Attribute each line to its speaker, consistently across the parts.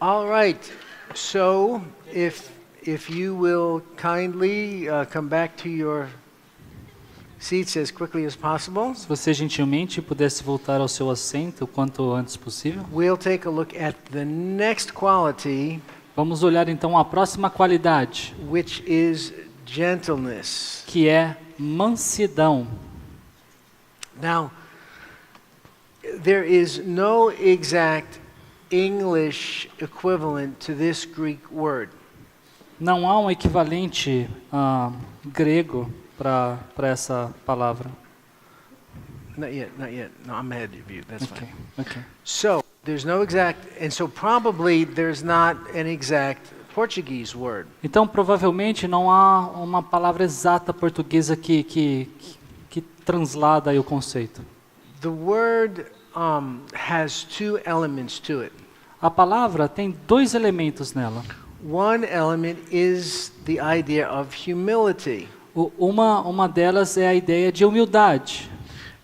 Speaker 1: All right. So, if you will kindly come back to your seats as quickly as possible.
Speaker 2: Se você gentilmente pudesse voltar ao seu assento o quanto antes possível.
Speaker 1: We'll take a look at the next quality,
Speaker 2: Vamos olhar então a próxima qualidade,
Speaker 1: which is gentleness.
Speaker 2: que é mansidão.
Speaker 1: Now, there is no exact English equivalent to this Greek word.
Speaker 2: Não há um equivalente grego para essa palavra.
Speaker 1: Not yet, not yet. No, I'm ahead of you. That's
Speaker 2: Ok,
Speaker 1: fine.
Speaker 2: ok.
Speaker 1: So, there's no exact, and so probably there's not an exact Portuguese word.
Speaker 2: Então, provavelmente não há uma palavra exata portuguesa que translada aí o conceito.
Speaker 1: The word has two elements to it.
Speaker 2: A palavra tem dois elementos nela.
Speaker 1: One element is the idea of humility.
Speaker 2: Uma delas é a ideia de humildade.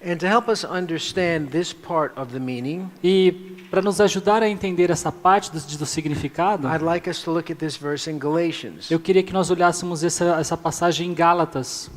Speaker 1: And to help us understand this part of the meaning,
Speaker 2: E para nos ajudar a entender essa parte do significado,
Speaker 1: I'd like us to look at this verse in Galatians.
Speaker 2: eu queria que nós olhássemos essa passagem em Gálatas.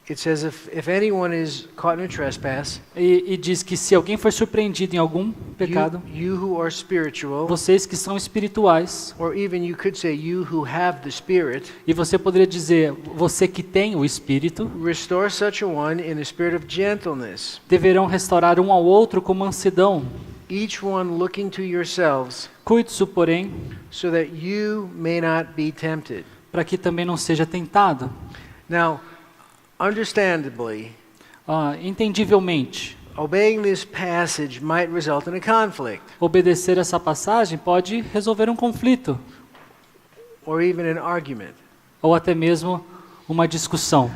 Speaker 1: It says, if anyone is caught in a trespass,
Speaker 2: E diz que se alguém for surpreendido em algum pecado,
Speaker 1: you who are spiritual,
Speaker 2: vocês que são espirituais,
Speaker 1: or even you could say you who have the Spirit,
Speaker 2: e você poderia dizer, você que tem o Espírito,
Speaker 1: restore such a one in a spirit of gentleness,
Speaker 2: deverão restaurar um ao outro com mansidão,
Speaker 1: each one looking to yourselves,
Speaker 2: cuide-se, porém,
Speaker 1: so that you may not be tempted.
Speaker 2: para que também não seja tentado.
Speaker 1: Now, understandably,
Speaker 2: Entendivelmente,
Speaker 1: obeying this passage might result in a conflict,
Speaker 2: obedecer essa passagem pode resolver um conflito,
Speaker 1: or even an argument.
Speaker 2: ou até mesmo uma discussão.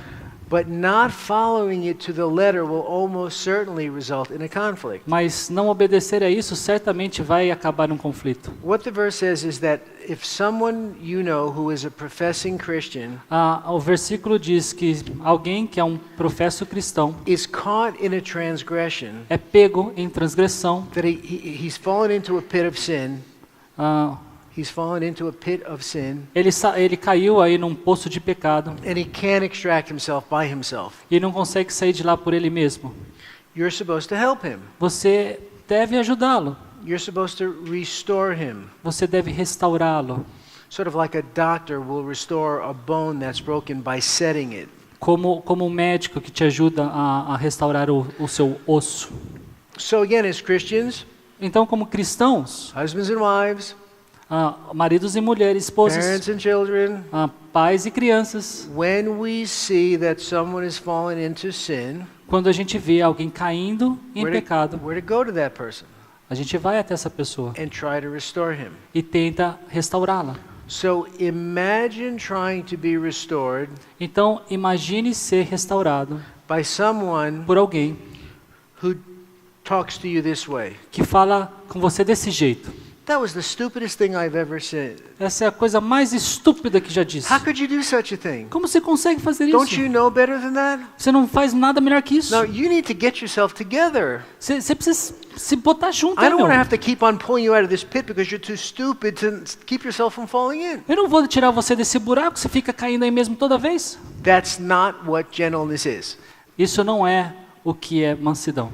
Speaker 1: But not following it to the letter will almost certainly result in a conflict.
Speaker 2: Mas não obedecer a isso certamente vai acabar um conflito.
Speaker 1: What the verse says is that if someone you know who is a professing Christian
Speaker 2: O versículo diz que alguém que é um professo cristão
Speaker 1: is caught in a transgression,
Speaker 2: é pego em transgressão,
Speaker 1: that he's fallen into a pit of sin, he's fallen into a pit of sin,
Speaker 2: ele caiu aí num poço de pecado
Speaker 1: and he can't extract himself by himself.
Speaker 2: e não consegue sair de lá por ele mesmo.
Speaker 1: You're supposed to help him.
Speaker 2: Você deve ajudá-lo,
Speaker 1: You're supposed to restore him.
Speaker 2: você deve restaurá-lo,
Speaker 1: Sort of like a doctor will restore a bone that's broken by setting it.
Speaker 2: como um médico que te ajuda a restaurar o seu osso.
Speaker 1: So again, as Christians,
Speaker 2: Então, como cristãos,
Speaker 1: husbands and wives,
Speaker 2: maridos e mulheres, esposas,
Speaker 1: parents and children,
Speaker 2: pais e crianças,
Speaker 1: when we see that someone has fallen into sin,
Speaker 2: quando a gente vê alguém caindo em pecado,
Speaker 1: we're to go to that person
Speaker 2: a gente vai até essa pessoa
Speaker 1: and try to restore him.
Speaker 2: e tenta restaurá-la.
Speaker 1: So imagine trying to be restored
Speaker 2: Então, imagine ser restaurado
Speaker 1: by someone
Speaker 2: por alguém
Speaker 1: who talks to you this way.
Speaker 2: que fala com você desse jeito.
Speaker 1: That was the stupidest thing I've ever said.
Speaker 2: Essa é a coisa mais estúpida que já disse.
Speaker 1: How could you do such a thing?
Speaker 2: Como você consegue fazer
Speaker 1: Don't
Speaker 2: isso?
Speaker 1: you know better than that?
Speaker 2: Você não faz nada melhor que isso.
Speaker 1: No, you need to get yourself together.
Speaker 2: Você precisa se botar junto,
Speaker 1: I don't want to
Speaker 2: meu.
Speaker 1: have to keep on pulling you out of this pit because you're too stupid to keep yourself from falling in.
Speaker 2: Eu não vou tirar você desse buraco, você fica caindo aí mesmo toda vez.
Speaker 1: That's not what gentleness is.
Speaker 2: Isso não é o que é mansidão.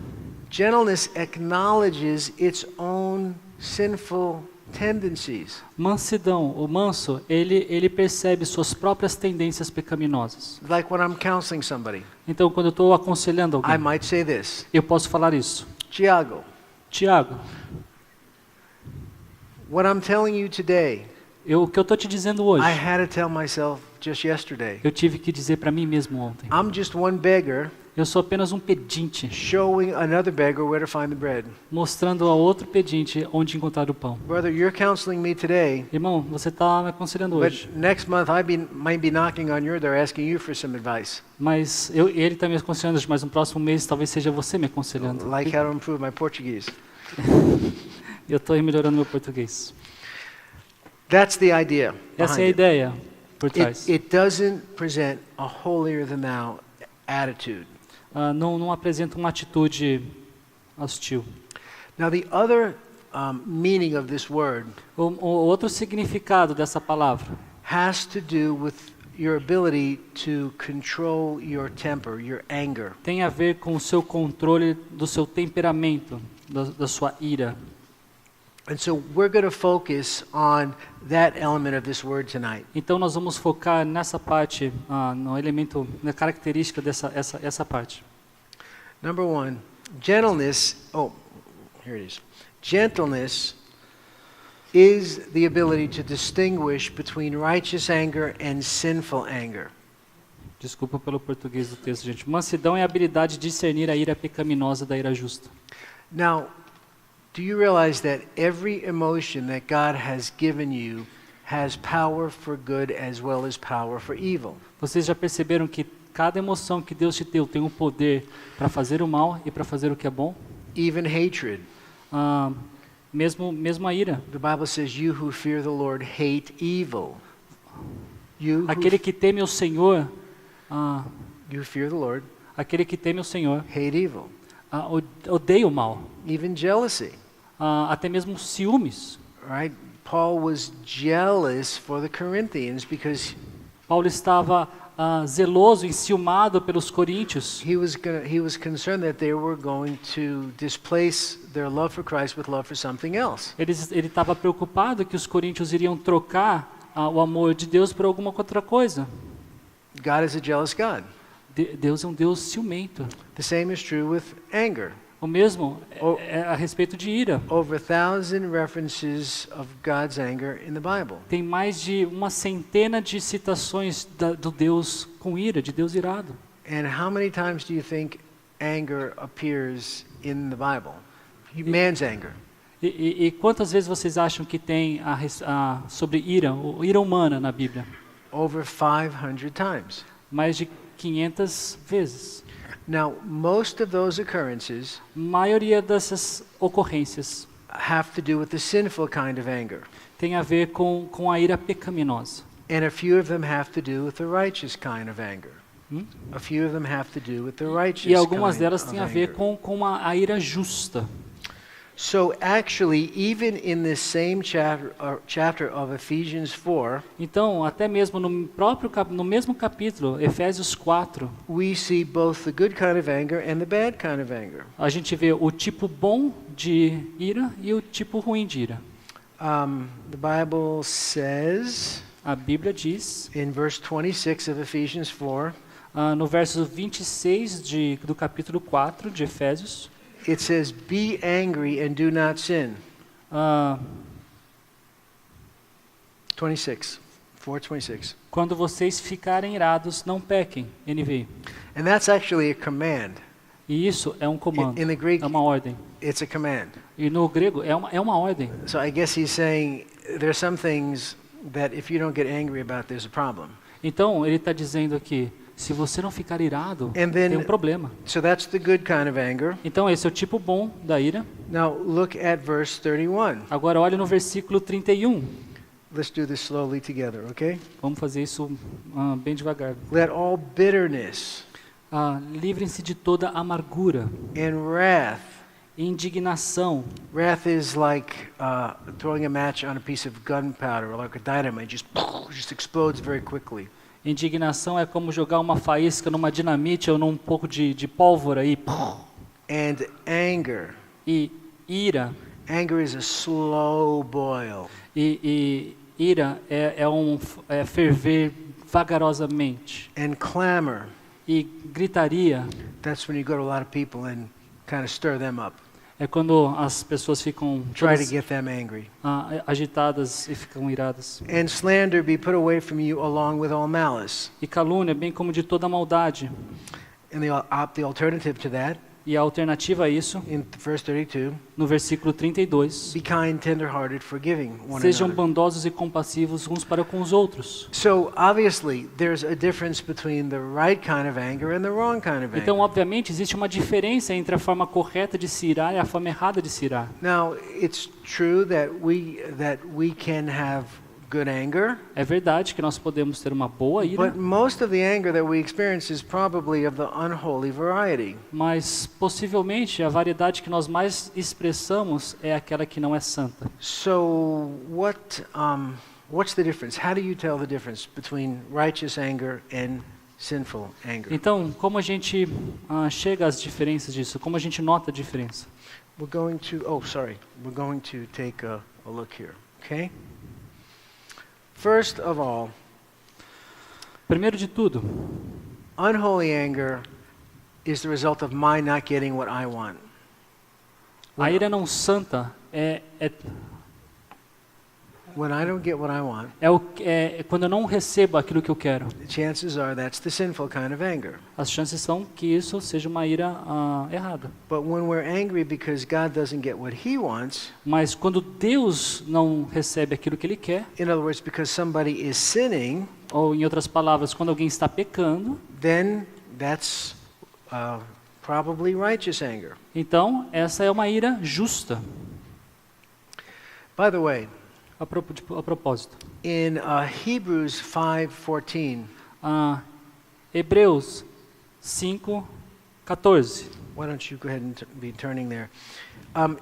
Speaker 1: Gentleness acknowledges its own sinful tendencies.
Speaker 2: Mansidão, o manso, ele percebe suas próprias tendências pecaminosas.
Speaker 1: Like when I'm counseling somebody,
Speaker 2: Então, quando eu estou aconselhando
Speaker 1: I
Speaker 2: alguém,
Speaker 1: might say this,
Speaker 2: eu posso falar isso.
Speaker 1: Tiago,
Speaker 2: Tiago,
Speaker 1: what I'm telling you today,
Speaker 2: o que eu estou te dizendo hoje,
Speaker 1: I had to tell myself just yesterday.
Speaker 2: eu tive que dizer para mim mesmo ontem.
Speaker 1: I'm just one beggar
Speaker 2: Eu sou apenas um pedinte,
Speaker 1: showing another beggar where to find the bread.
Speaker 2: mostrando a outro pedinte onde encontrar o pão.
Speaker 1: Brother, you're counseling me today,
Speaker 2: Irmão, você está me aconselhando
Speaker 1: but
Speaker 2: hoje,
Speaker 1: next month might be knocking on your door asking you for some advice,
Speaker 2: mas ele está me aconselhando hoje, mas no próximo mês talvez seja você me aconselhando.
Speaker 1: like how to improve my Portuguese.
Speaker 2: Eu estou melhorando meu português.
Speaker 1: That's the idea.
Speaker 2: Essa é a
Speaker 1: behind it.
Speaker 2: ideia por trás.
Speaker 1: It doesn't present a holier-than-thou attitude.
Speaker 2: Não apresenta uma atitude hostil.
Speaker 1: Now, the other meaning of this word
Speaker 2: O outro significado dessa palavra
Speaker 1: has to do with your ability to control your temper, your anger.
Speaker 2: tem a ver com o seu controle do seu temperamento, da sua ira.
Speaker 1: And so we're going to focus on that element of this word tonight.
Speaker 2: Então nós vamos focar nessa parte, no elemento, na característica essa parte.
Speaker 1: Number one, gentleness. Oh, here it is. Gentleness is the ability to distinguish between righteous anger and sinful anger.
Speaker 2: Desculpa pelo português do texto, gente. Mansidão é a habilidade de discernir a ira pecaminosa da ira justa.
Speaker 1: Now, do you realize that every emotion that God has given you has power for good as well as power for evil?
Speaker 2: Vocês já perceberam que cada emoção que Deus te deu tem um poder para fazer o mal e para fazer o que é bom?
Speaker 1: Even hatred.
Speaker 2: Mesmo a ira.
Speaker 1: The Bible says, "You who fear the Lord hate evil." You
Speaker 2: Aquele que teme o Senhor,
Speaker 1: you fear the Lord,
Speaker 2: aquele que teme o Senhor,
Speaker 1: hate evil.
Speaker 2: odeia o mal.
Speaker 1: Even jealousy,
Speaker 2: Até mesmo ciúmes.
Speaker 1: right? Paul was jealous for the Corinthians because
Speaker 2: Paulo estava zeloso, enciumado pelos coríntios.
Speaker 1: he was concerned that they were going to displace their love for Christ with love for something else.
Speaker 2: Ele estava preocupado que os coríntios iriam trocar o amor de Deus por alguma outra coisa.
Speaker 1: God is a jealous God.
Speaker 2: Deus é um Deus ciumento.
Speaker 1: The same is true with anger.
Speaker 2: O mesmo é a respeito de ira.
Speaker 1: Over 1,000 references of God's anger in the Bible.
Speaker 2: Tem mais de uma centena de citações do Deus com ira, de Deus irado.
Speaker 1: And how many times do you think anger appears in the Bible? Man's anger.
Speaker 2: E quantas vezes vocês acham que tem sobre ira humana na Bíblia?
Speaker 1: Over 500 times.
Speaker 2: Mais de 500 vezes.
Speaker 1: Now, most of those occurrences
Speaker 2: Maioria dessas ocorrências
Speaker 1: have to do with the sinful kind of anger.
Speaker 2: tem a ver com a ira pecaminosa.
Speaker 1: And a few of them have to do with the righteous kind of anger. A few of them have to do with the righteous
Speaker 2: E algumas
Speaker 1: kind
Speaker 2: delas
Speaker 1: of
Speaker 2: têm a ver
Speaker 1: anger.
Speaker 2: com a ira justa.
Speaker 1: So actually, even in this same chapter of Ephesians 4,
Speaker 2: Então, até mesmo no mesmo capítulo, Efésios 4,
Speaker 1: we see both the good kind of anger and the bad kind of anger.
Speaker 2: a gente vê o tipo bom de ira e o tipo ruim de ira.
Speaker 1: The Bible says
Speaker 2: A Bíblia diz,
Speaker 1: in verse 26 of Ephesians 4,
Speaker 2: no verso 26 do capítulo 4 de Efésios,
Speaker 1: it says, "Be angry and do not sin." 26, 4:26.
Speaker 2: quando vocês ficarem irados, não pequem, NVI.
Speaker 1: And that's actually a command.
Speaker 2: E isso é um comando,
Speaker 1: In the Greek,
Speaker 2: é uma ordem.
Speaker 1: it's a command.
Speaker 2: E no grego é uma ordem.
Speaker 1: So I guess he's saying there's some things that if you don't get angry about, there's a problem.
Speaker 2: Então, ele está dizendo aqui, se você não ficar irado,
Speaker 1: And then-
Speaker 2: tem um problema.
Speaker 1: So that's the good kind of anger.
Speaker 2: Então, esse é o tipo bom da ira.
Speaker 1: Now look at verse 31.
Speaker 2: Agora, olha no versículo 31.
Speaker 1: Let's do this slowly together, okay?
Speaker 2: Vamos fazer isso bem devagar.
Speaker 1: Let all bitterness
Speaker 2: Livrem-se de toda amargura,
Speaker 1: and wrath.
Speaker 2: indignação.
Speaker 1: Wrath is like throwing a match on a piece of gunpowder or like a dynamite, just explodes very quickly.
Speaker 2: Indignação é como jogar uma faísca numa dinamite ou num pouco de pólvora e
Speaker 1: And anger.
Speaker 2: E ira.
Speaker 1: Anger is a slow boil.
Speaker 2: E ira é ferver vagarosamente.
Speaker 1: And clamor.
Speaker 2: E gritaria
Speaker 1: That's when you go to a lot of people and kind of stir them up.
Speaker 2: é quando as pessoas ficam
Speaker 1: Try to
Speaker 2: todas,
Speaker 1: get them angry.
Speaker 2: agitadas e ficam iradas.
Speaker 1: And slander be put away from you along with all malice.
Speaker 2: E calúnia, bem como de toda maldade.
Speaker 1: And the alternative to that,
Speaker 2: E a alternativa a isso,
Speaker 1: in verse 32,
Speaker 2: no versículo 32,
Speaker 1: be kind, tender-hearted, forgiving one
Speaker 2: sejam
Speaker 1: another.
Speaker 2: bondosos e compassivos uns para com os outros.
Speaker 1: So obviously, there's a difference between the right kind of anger and the wrong kind of
Speaker 2: Então,
Speaker 1: anger.
Speaker 2: obviamente, existe uma diferença entre a forma correta de se irar e a forma errada de se irar.
Speaker 1: Now, it's true that we can have good anger,
Speaker 2: É verdade que nós podemos ter uma boa ira,
Speaker 1: but most of the anger that we experience is probably of the unholy variety.
Speaker 2: mas possivelmente a variedade que nós mais expressamos é aquela que não é santa.
Speaker 1: So what's the difference? How do you tell the difference between righteous anger and sinful anger?
Speaker 2: Então, como a gente chega às diferenças disso? Como a gente nota a diferença?
Speaker 1: We're going to take a look here, okay? First of all,
Speaker 2: Primeiro de tudo,
Speaker 1: unholy anger is the result of my not getting what I want.
Speaker 2: a ira não santa
Speaker 1: When I don't get what I want,
Speaker 2: é quando eu não recebo aquilo que eu quero.
Speaker 1: the chances are that's the sinful kind of anger.
Speaker 2: As chances são que isso seja uma ira errada.
Speaker 1: But when we're angry because God doesn't get what he wants,
Speaker 2: Mas quando Deus não recebe aquilo que Ele quer,
Speaker 1: in other words, because somebody is sinning,
Speaker 2: ou em outras palavras, quando alguém está pecando,
Speaker 1: then that's probably righteous anger.
Speaker 2: então essa é uma ira justa.
Speaker 1: By the way,
Speaker 2: A propósito,
Speaker 1: in Hebrews 5:14,
Speaker 2: Hebreus 5:14.
Speaker 1: why don't you go ahead and be turning there?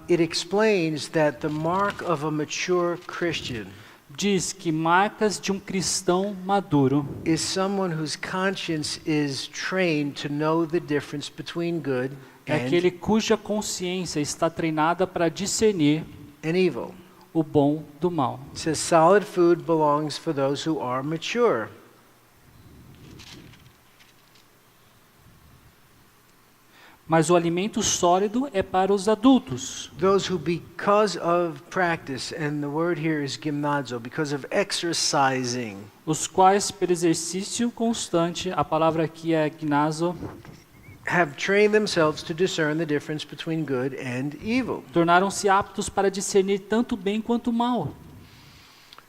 Speaker 1: It explains that the mark of a mature Christian
Speaker 2: Diz que marcas de um cristão maduro
Speaker 1: is someone whose conscience is trained to know the difference between good
Speaker 2: é aquele cuja consciência está treinada para discernir
Speaker 1: and evil.
Speaker 2: o bom do mal.
Speaker 1: It says solid food belongs for those who are mature.
Speaker 2: Mas o alimento sólido é para os adultos,
Speaker 1: Those who, because of practice, and the word here is gymnazo, because of exercising,
Speaker 2: os quais, pelo exercício constante, a palavra aqui é gnazo,
Speaker 1: have trained themselves to discern the difference between good and evil.
Speaker 2: tornaram-se aptos para discernir tanto bem quanto o mal.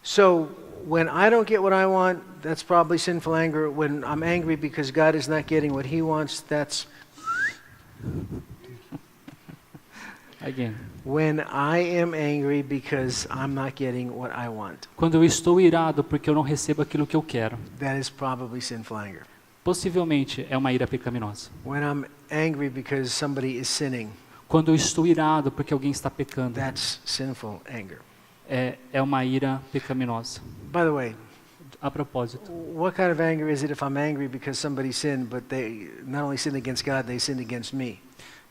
Speaker 1: So when I don't get what I want, that's probably sinful anger. When I'm angry because God is not getting what he wants, that's
Speaker 2: Again.
Speaker 1: when I am angry because I'm not getting what I want.
Speaker 2: Quando eu estou irado porque eu não recebo aquilo que eu quero,
Speaker 1: That is probably sinful anger.
Speaker 2: possivelmente é uma ira pecaminosa.
Speaker 1: When I'm angry because somebody is sinning,
Speaker 2: Quando eu estou irado porque alguém está pecando,
Speaker 1: that's sinful anger.
Speaker 2: é uma ira pecaminosa.
Speaker 1: By the way,
Speaker 2: A propósito,
Speaker 1: what kind of anger is it if I'm angry because somebody sinned, but they not only sinned against God, they sinned against me?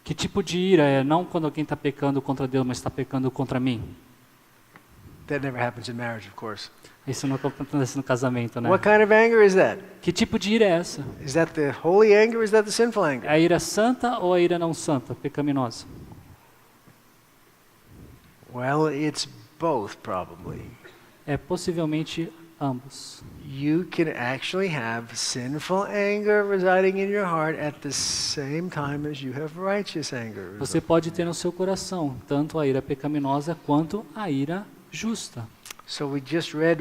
Speaker 2: que tipo de ira é não quando alguém está pecando contra Deus, mas está pecando contra mim?
Speaker 1: That never happens in marriage, of course.
Speaker 2: Isso não acontece no casamento, né?
Speaker 1: What kind of anger is that?
Speaker 2: Que tipo de ira é essa?
Speaker 1: Is that the holy anger or is that the sinful
Speaker 2: É
Speaker 1: anger?
Speaker 2: a ira santa ou a ira não santa, pecaminosa?
Speaker 1: Well, it's both probably.
Speaker 2: É possivelmente ambos.
Speaker 1: You can actually have sinful anger residing in your heart at the same time as you have righteous anger.
Speaker 2: Você pode ter no seu coração tanto a ira pecaminosa quanto a ira justa.
Speaker 1: So we just read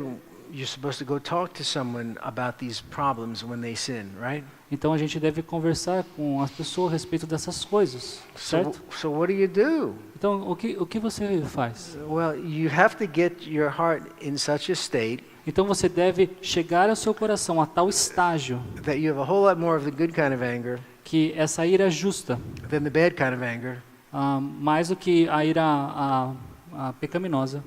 Speaker 1: you're supposed to go talk to someone about these problems when they sin, right?
Speaker 2: Então a gente deve conversar com as pessoas a respeito dessas coisas, certo?
Speaker 1: So what do?
Speaker 2: Então o que você faz?
Speaker 1: Well, you have to get your heart in such a state
Speaker 2: Então você deve chegar ao seu coração a tal estágio
Speaker 1: that you have a whole lot more of the good kind of anger
Speaker 2: que essa ira justa,
Speaker 1: than the bad kind of anger
Speaker 2: mais do que a ira a pecaminosa,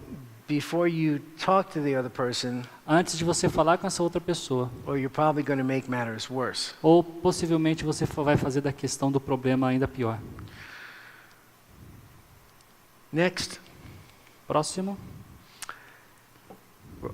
Speaker 1: before you talk to the other person,
Speaker 2: antes de você falar com essa outra pessoa.
Speaker 1: or you're probably going to make matters worse.
Speaker 2: Ou possivelmente você vai fazer da questão do problema ainda pior.
Speaker 1: Next,
Speaker 2: Próximo.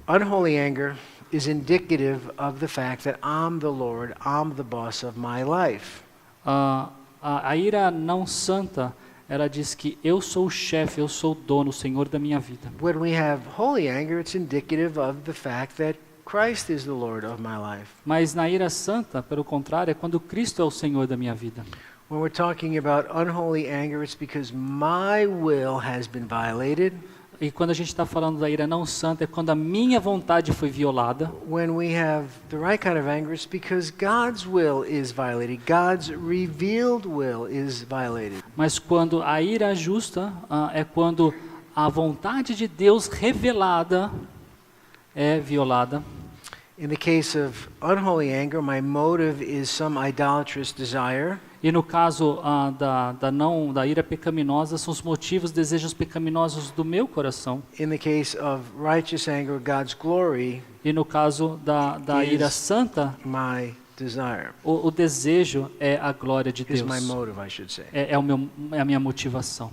Speaker 1: unholy anger is indicative of the fact that I'm the Lord, I'm the boss of my life.
Speaker 2: A ira não santa, ela diz que eu sou o chefe, eu sou o dono, o Senhor da minha vida.
Speaker 1: When we have holy anger, it's indicative of the fact that Christ is the Lord of my life.
Speaker 2: Mas na ira santa, pelo contrário, é quando Cristo é o Senhor da minha vida.
Speaker 1: When we're talking about unholy anger, it's because my will has been violated.
Speaker 2: E quando a gente está falando da ira não santa, é quando a minha vontade foi violada.
Speaker 1: When we have the right kind of anger, it's because God's will is violated. God's revealed will is violated.
Speaker 2: Mas quando a ira justa é quando a vontade de Deus revelada é violada.
Speaker 1: In the case of unholy anger, my motive is some idolatrous desire.
Speaker 2: E no caso da ira pecaminosa, são os motivos, desejos pecaminosos do meu coração.
Speaker 1: In the case of righteous anger, God's glory,
Speaker 2: E no caso da ira santa,
Speaker 1: my desire,
Speaker 2: o desejo é a glória de
Speaker 1: is
Speaker 2: Deus.
Speaker 1: my motive, I should say.
Speaker 2: É a minha motivação.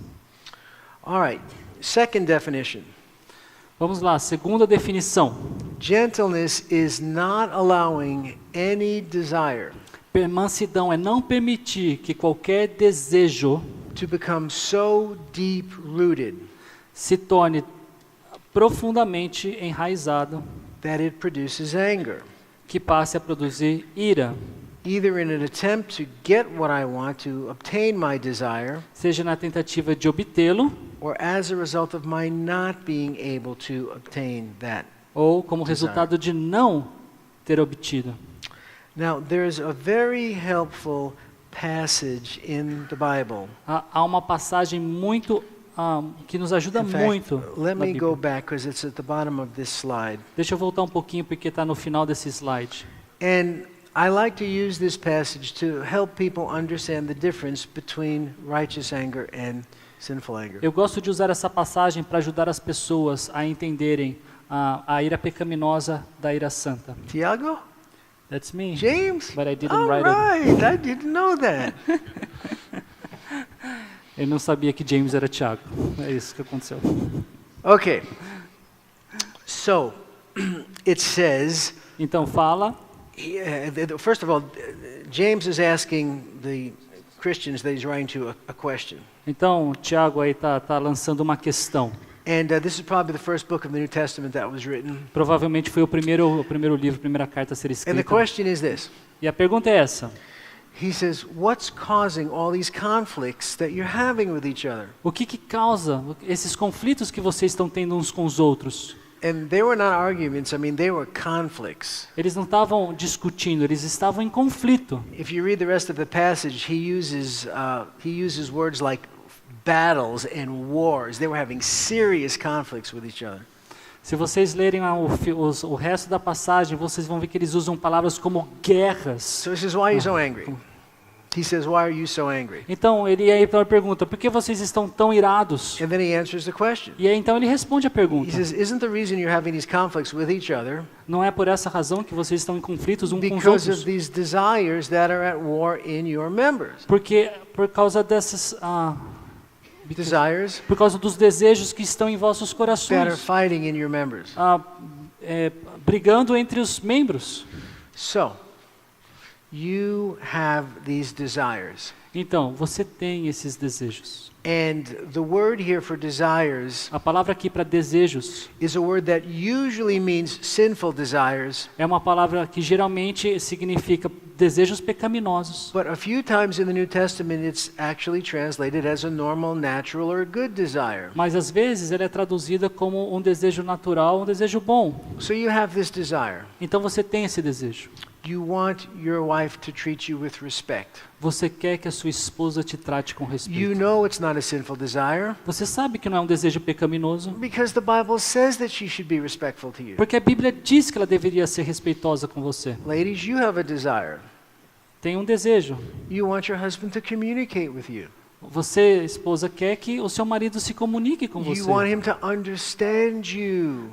Speaker 1: All right, second definition.
Speaker 2: Vamos lá, segunda definição.
Speaker 1: Gentleness is not allowing any desire
Speaker 2: Mansidão é não permitir que qualquer desejo
Speaker 1: to become so deep-rooted
Speaker 2: se torne profundamente enraizado,
Speaker 1: that it produces anger,
Speaker 2: que passe a produzir ira,
Speaker 1: either in an attempt to get what I want, to obtain my desire,
Speaker 2: seja na tentativa de obtê-lo,
Speaker 1: or as a result of my not being able to obtain that.
Speaker 2: ou como resultado de não ter obtido.
Speaker 1: Now, there's a very helpful passage in the Bible.
Speaker 2: Há uma passagem muito que nos ajuda
Speaker 1: In fact,
Speaker 2: muito
Speaker 1: let
Speaker 2: na
Speaker 1: me go
Speaker 2: Bíblia.
Speaker 1: back because it's at the bottom of this slide.
Speaker 2: Deixa eu voltar um pouquinho porque está no final desse slide.
Speaker 1: And I like to use this passage to help people understand the difference between righteous anger and sinful anger.
Speaker 2: Eu gosto de usar essa passagem para ajudar as pessoas a entenderem a ira pecaminosa da ira santa.
Speaker 1: Tiago?
Speaker 2: That's me.
Speaker 1: James?
Speaker 2: But I didn't
Speaker 1: All
Speaker 2: write it.
Speaker 1: right, I didn't know that.
Speaker 2: Eu não sabia que James era Tiago. É isso que aconteceu.
Speaker 1: Okay. So, it says,
Speaker 2: Então fala,
Speaker 1: first of all, James is asking the Christians that he's writing to a question.
Speaker 2: então Tiago aí tá lançando uma questão.
Speaker 1: And this is probably the first book of the New Testament that was written.
Speaker 2: Provavelmente foi o primeiro livro, a primeira carta a ser
Speaker 1: And the
Speaker 2: escrita.
Speaker 1: question is this.
Speaker 2: E a pergunta é essa:
Speaker 1: He says, what's causing all these conflicts that you're having with each other?
Speaker 2: o que causa esses conflitos que vocês estão tendo uns com os outros?
Speaker 1: And they were not arguments, I mean, they were conflicts.
Speaker 2: Eles não estavam discutindo, eles estavam em conflito.
Speaker 1: If you read the rest of the passage, he uses words like battles and wars. They were having serious conflicts with each other.
Speaker 2: Se vocês lerem o resto da passagem, vocês vão ver que eles usam palavras como guerras.
Speaker 1: So he says, why are you so angry? He says, why are you so angry?
Speaker 2: Então ele aí pergunta: por que vocês estão tão irados?
Speaker 1: And then he answers the question.
Speaker 2: E aí então ele responde a
Speaker 1: He
Speaker 2: pergunta.
Speaker 1: says, isn't the reason you're having these conflicts with each other
Speaker 2: Não é por essa razão que vocês estão em conflitos uns com os
Speaker 1: because of
Speaker 2: outros?
Speaker 1: these desires that are at war in your members?
Speaker 2: Porque por causa dessas
Speaker 1: Desires
Speaker 2: por causa dos desejos que estão em vossos
Speaker 1: that are
Speaker 2: corações,
Speaker 1: fighting in your members.
Speaker 2: brigando entre os membros.
Speaker 1: So, you have these desires.
Speaker 2: Então, você tem esses desejos.
Speaker 1: And the word here for desires
Speaker 2: A palavra aqui para desejos
Speaker 1: is a word that usually means sinful desires,
Speaker 2: é uma palavra que geralmente significa desejos pecaminosos.
Speaker 1: but a few times in the New Testament it's actually translated as a normal, natural, or good desire.
Speaker 2: Mas às vezes ela é traduzida como um desejo natural, um desejo bom.
Speaker 1: So you have this desire.
Speaker 2: Então você tem esse desejo.
Speaker 1: You want your wife to treat you with respect.
Speaker 2: Você quer que a sua esposa te trate com
Speaker 1: You
Speaker 2: respeito.
Speaker 1: know it's not a sinful desire
Speaker 2: Você sabe que não é um desejo pecaminoso,
Speaker 1: because the Bible says that she should be respectful to you.
Speaker 2: porque a Bíblia diz que ela deveria ser respeitosa com você.
Speaker 1: Ladies, you have a desire.
Speaker 2: Tem um desejo.
Speaker 1: You want your husband to communicate with you.
Speaker 2: Você, esposa, quer que o seu marido se comunique com você.
Speaker 1: You want him to understand you.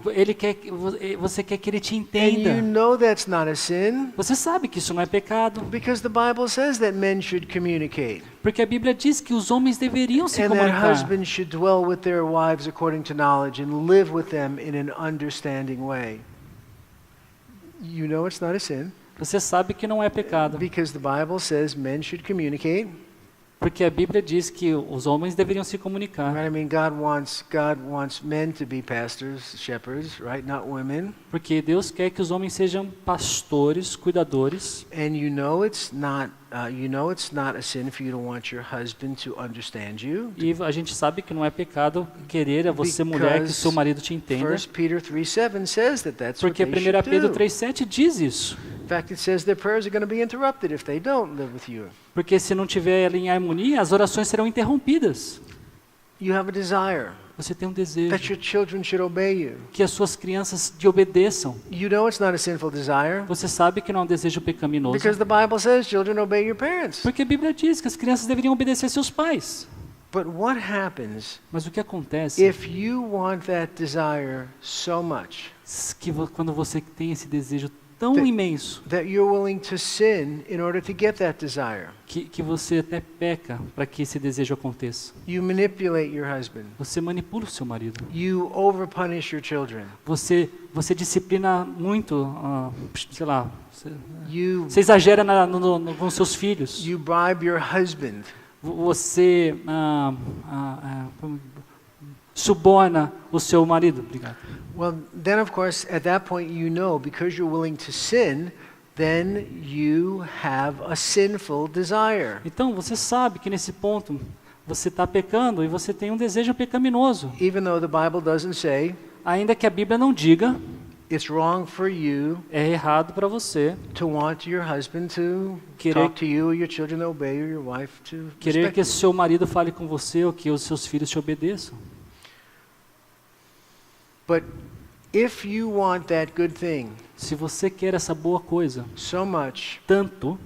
Speaker 2: Você quer que ele te
Speaker 1: And you
Speaker 2: entenda.
Speaker 1: know that's not a sin
Speaker 2: Você sabe que isso não é pecado,
Speaker 1: because the Bible says that men should communicate
Speaker 2: porque a Bíblia diz que os homens deveriam se
Speaker 1: and that
Speaker 2: comunicar.
Speaker 1: husbands should dwell with their wives according to knowledge and live with them in an understanding way. You know it's not a sin
Speaker 2: Você sabe que não é pecado,
Speaker 1: because the Bible says men should communicate.
Speaker 2: porque a Bíblia diz que os homens deveriam se comunicar.
Speaker 1: Right? I mean, God wants men to be pastors, shepherds, right? Not women.
Speaker 2: Porque Deus quer que os homens sejam pastores, cuidadores.
Speaker 1: And you know it's not a sin for you to want your husband to understand you.
Speaker 2: E a gente sabe que não é pecado querer a você, mulher, que seu marido te entenda.
Speaker 1: 1 Peter 3:7 says that that's what
Speaker 2: Porque
Speaker 1: they
Speaker 2: 1
Speaker 1: should
Speaker 2: Pedro
Speaker 1: do.
Speaker 2: 3,7 diz isso.
Speaker 1: In fact, it says their prayers are going to be interrupted if they don't live with you.
Speaker 2: Porque se não tiver ela em harmonia, as orações serão interrompidas.
Speaker 1: You have a desire.
Speaker 2: Você tem um desejo
Speaker 1: that your children should obey you.
Speaker 2: que as suas crianças te obedeçam.
Speaker 1: You know it's not a sinful desire
Speaker 2: Você sabe que não é um desejo pecaminoso.
Speaker 1: because the Bible says children obey your parents.
Speaker 2: Porque a Bíblia diz que as crianças deveriam obedecer seus pais.
Speaker 1: But what happens
Speaker 2: Mas o que acontece
Speaker 1: if you want that desire so much
Speaker 2: que quando você tem esse desejo tão imenso
Speaker 1: that you're willing to sin in order to get that desire?
Speaker 2: que você até peca para que esse desejo aconteça?
Speaker 1: You manipulate your husband.
Speaker 2: Você manipula o seu marido.
Speaker 1: You overpunish your children.
Speaker 2: Você disciplina muito, sei lá,
Speaker 1: You
Speaker 2: você exagera com seus filhos.
Speaker 1: you bribe your husband.
Speaker 2: Você suborna o seu marido. Obrigado.
Speaker 1: Well, then of course, at that point you know because you're willing to sin, then you have a sinful desire.
Speaker 2: Então você sabe que nesse ponto você está pecando e você tem um desejo pecaminoso.
Speaker 1: Even though the Bible doesn't say
Speaker 2: Ainda que a Bíblia não diga,
Speaker 1: it's wrong for you
Speaker 2: é errado para você
Speaker 1: to want your husband to
Speaker 2: Querer-
Speaker 1: talk to you or your children to obey or your wife to
Speaker 2: querer
Speaker 1: respect
Speaker 2: que
Speaker 1: you.
Speaker 2: seu marido fale com você ou que os seus filhos te obedeçam.
Speaker 1: But if you want that good thing
Speaker 2: Se você quer essa boa coisa
Speaker 1: so much
Speaker 2: tanto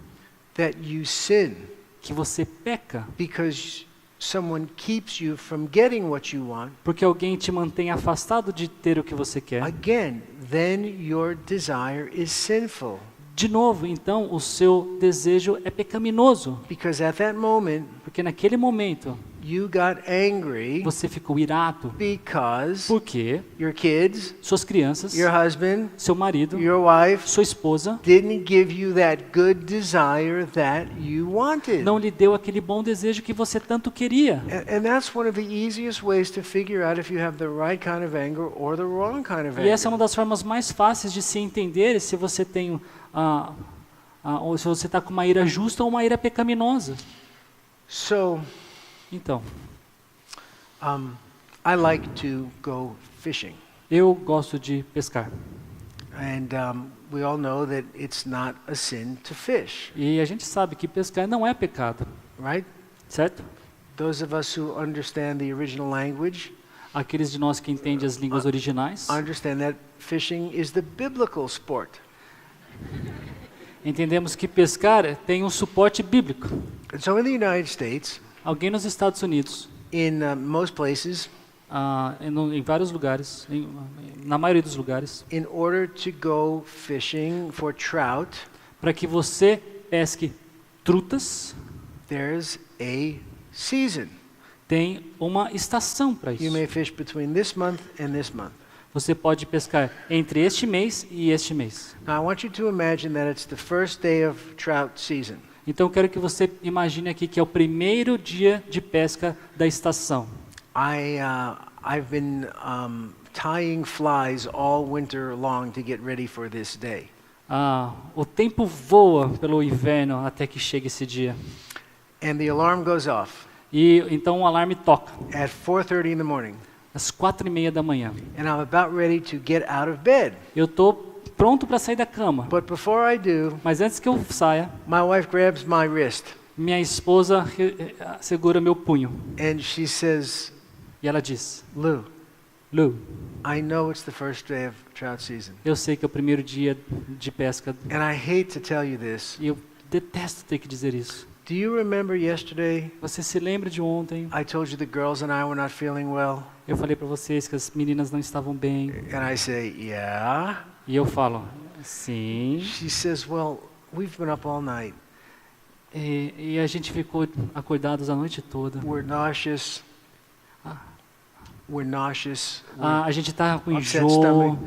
Speaker 1: that you sin
Speaker 2: que você peca
Speaker 1: because someone keeps you from getting what you want,
Speaker 2: porque alguém te mantém afastado de ter o que você quer,
Speaker 1: again, then your desire is sinful.
Speaker 2: de novo, então o seu desejo é pecaminoso,
Speaker 1: Because at that moment,
Speaker 2: porque naquele momento
Speaker 1: you got angry
Speaker 2: você ficou irado,
Speaker 1: because
Speaker 2: porque
Speaker 1: your kids,
Speaker 2: suas crianças,
Speaker 1: your husband,
Speaker 2: seu marido,
Speaker 1: your wife
Speaker 2: sua esposa
Speaker 1: didn't give you that good desire that you wanted.
Speaker 2: não lhe deu aquele bom desejo que você tanto queria.
Speaker 1: And that's one of the easiest ways to figure out if you have the right kind of anger or the wrong kind of
Speaker 2: E essa é
Speaker 1: anger.
Speaker 2: uma das formas mais fáceis de se entender se você tem ou se você está com uma ira justa ou uma ira pecaminosa.
Speaker 1: So,
Speaker 2: Então,
Speaker 1: I like to go fishing.
Speaker 2: eu gosto de pescar.
Speaker 1: And we all know that it's not a sin to fish,
Speaker 2: E a gente sabe que pescar não é pecado,
Speaker 1: right?
Speaker 2: certo?
Speaker 1: Those of us who understand the original language
Speaker 2: Aqueles de nós que entendem as línguas originais,
Speaker 1: understand that fishing is the biblical sport.
Speaker 2: entendemos que pescar tem um suporte bíblico.
Speaker 1: And so in the United States,
Speaker 2: Alguém nos Estados Unidos,
Speaker 1: in most places,
Speaker 2: em vários lugares, na maioria dos lugares,
Speaker 1: in order to go fishing for trout,
Speaker 2: para que você pesque trutas,
Speaker 1: there's a season.
Speaker 2: tem uma estação para
Speaker 1: You
Speaker 2: isso.
Speaker 1: may fish between this month and this month.
Speaker 2: Você pode pescar entre este mês e este mês.
Speaker 1: Now I want you to imagine that it's the first day of trout season.
Speaker 2: Então eu quero que você imagine aqui que é o primeiro dia de pesca da estação.
Speaker 1: I've been tying flies all winter long to get ready for this day.
Speaker 2: O tempo voa pelo inverno até que chegue esse dia.
Speaker 1: And the alarm goes off
Speaker 2: E então o alarme toca
Speaker 1: at 4:30 in the morning.
Speaker 2: às 4:30 da manhã.
Speaker 1: And I'm about ready to get out of bed.
Speaker 2: Eu estou pronto para sair da cama,
Speaker 1: But before I do,
Speaker 2: mas antes que eu saia,
Speaker 1: my wife grabs my wrist
Speaker 2: minha esposa segura meu punho
Speaker 1: and she says,
Speaker 2: e ela diz:
Speaker 1: Lou,
Speaker 2: Lu,
Speaker 1: I know it's the first day of trout season.
Speaker 2: eu sei que é o primeiro dia de pesca
Speaker 1: And I hate to tell you this.
Speaker 2: e eu detesto ter que dizer isso.
Speaker 1: Do you remember yesterday
Speaker 2: Você se lembra de ontem?
Speaker 1: I told you the girls and I were not feeling well?
Speaker 2: Eu falei para vocês que as meninas não estavam bem.
Speaker 1: And I say, yeah.
Speaker 2: E eu falo, sim.
Speaker 1: She says, well, we've been up all night.
Speaker 2: E a gente ficou acordados a noite toda.
Speaker 1: We're nauseous. We're nauseous.
Speaker 2: A gente tá com
Speaker 1: upset
Speaker 2: enjoo.
Speaker 1: stomach.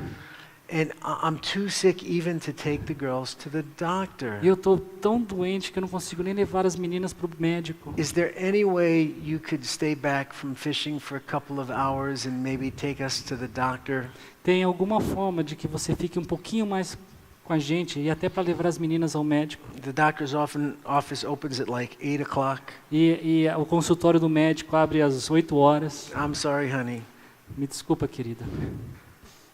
Speaker 1: And I'm too sick even to take the girls to the doctor.
Speaker 2: E eu tô tão doente que eu não consigo nem levar as meninas pro médico.
Speaker 1: Is there any way you could stay back from fishing for a couple of hours and maybe take us to the doctor?
Speaker 2: Tem alguma forma de que você fique um pouquinho mais com a gente e até para levar as meninas ao médico?
Speaker 1: The doctor's office opens at like 8 o'clock.
Speaker 2: E o consultório do médico abre às 8 horas.
Speaker 1: I'm sorry, honey.
Speaker 2: Me desculpa, querida.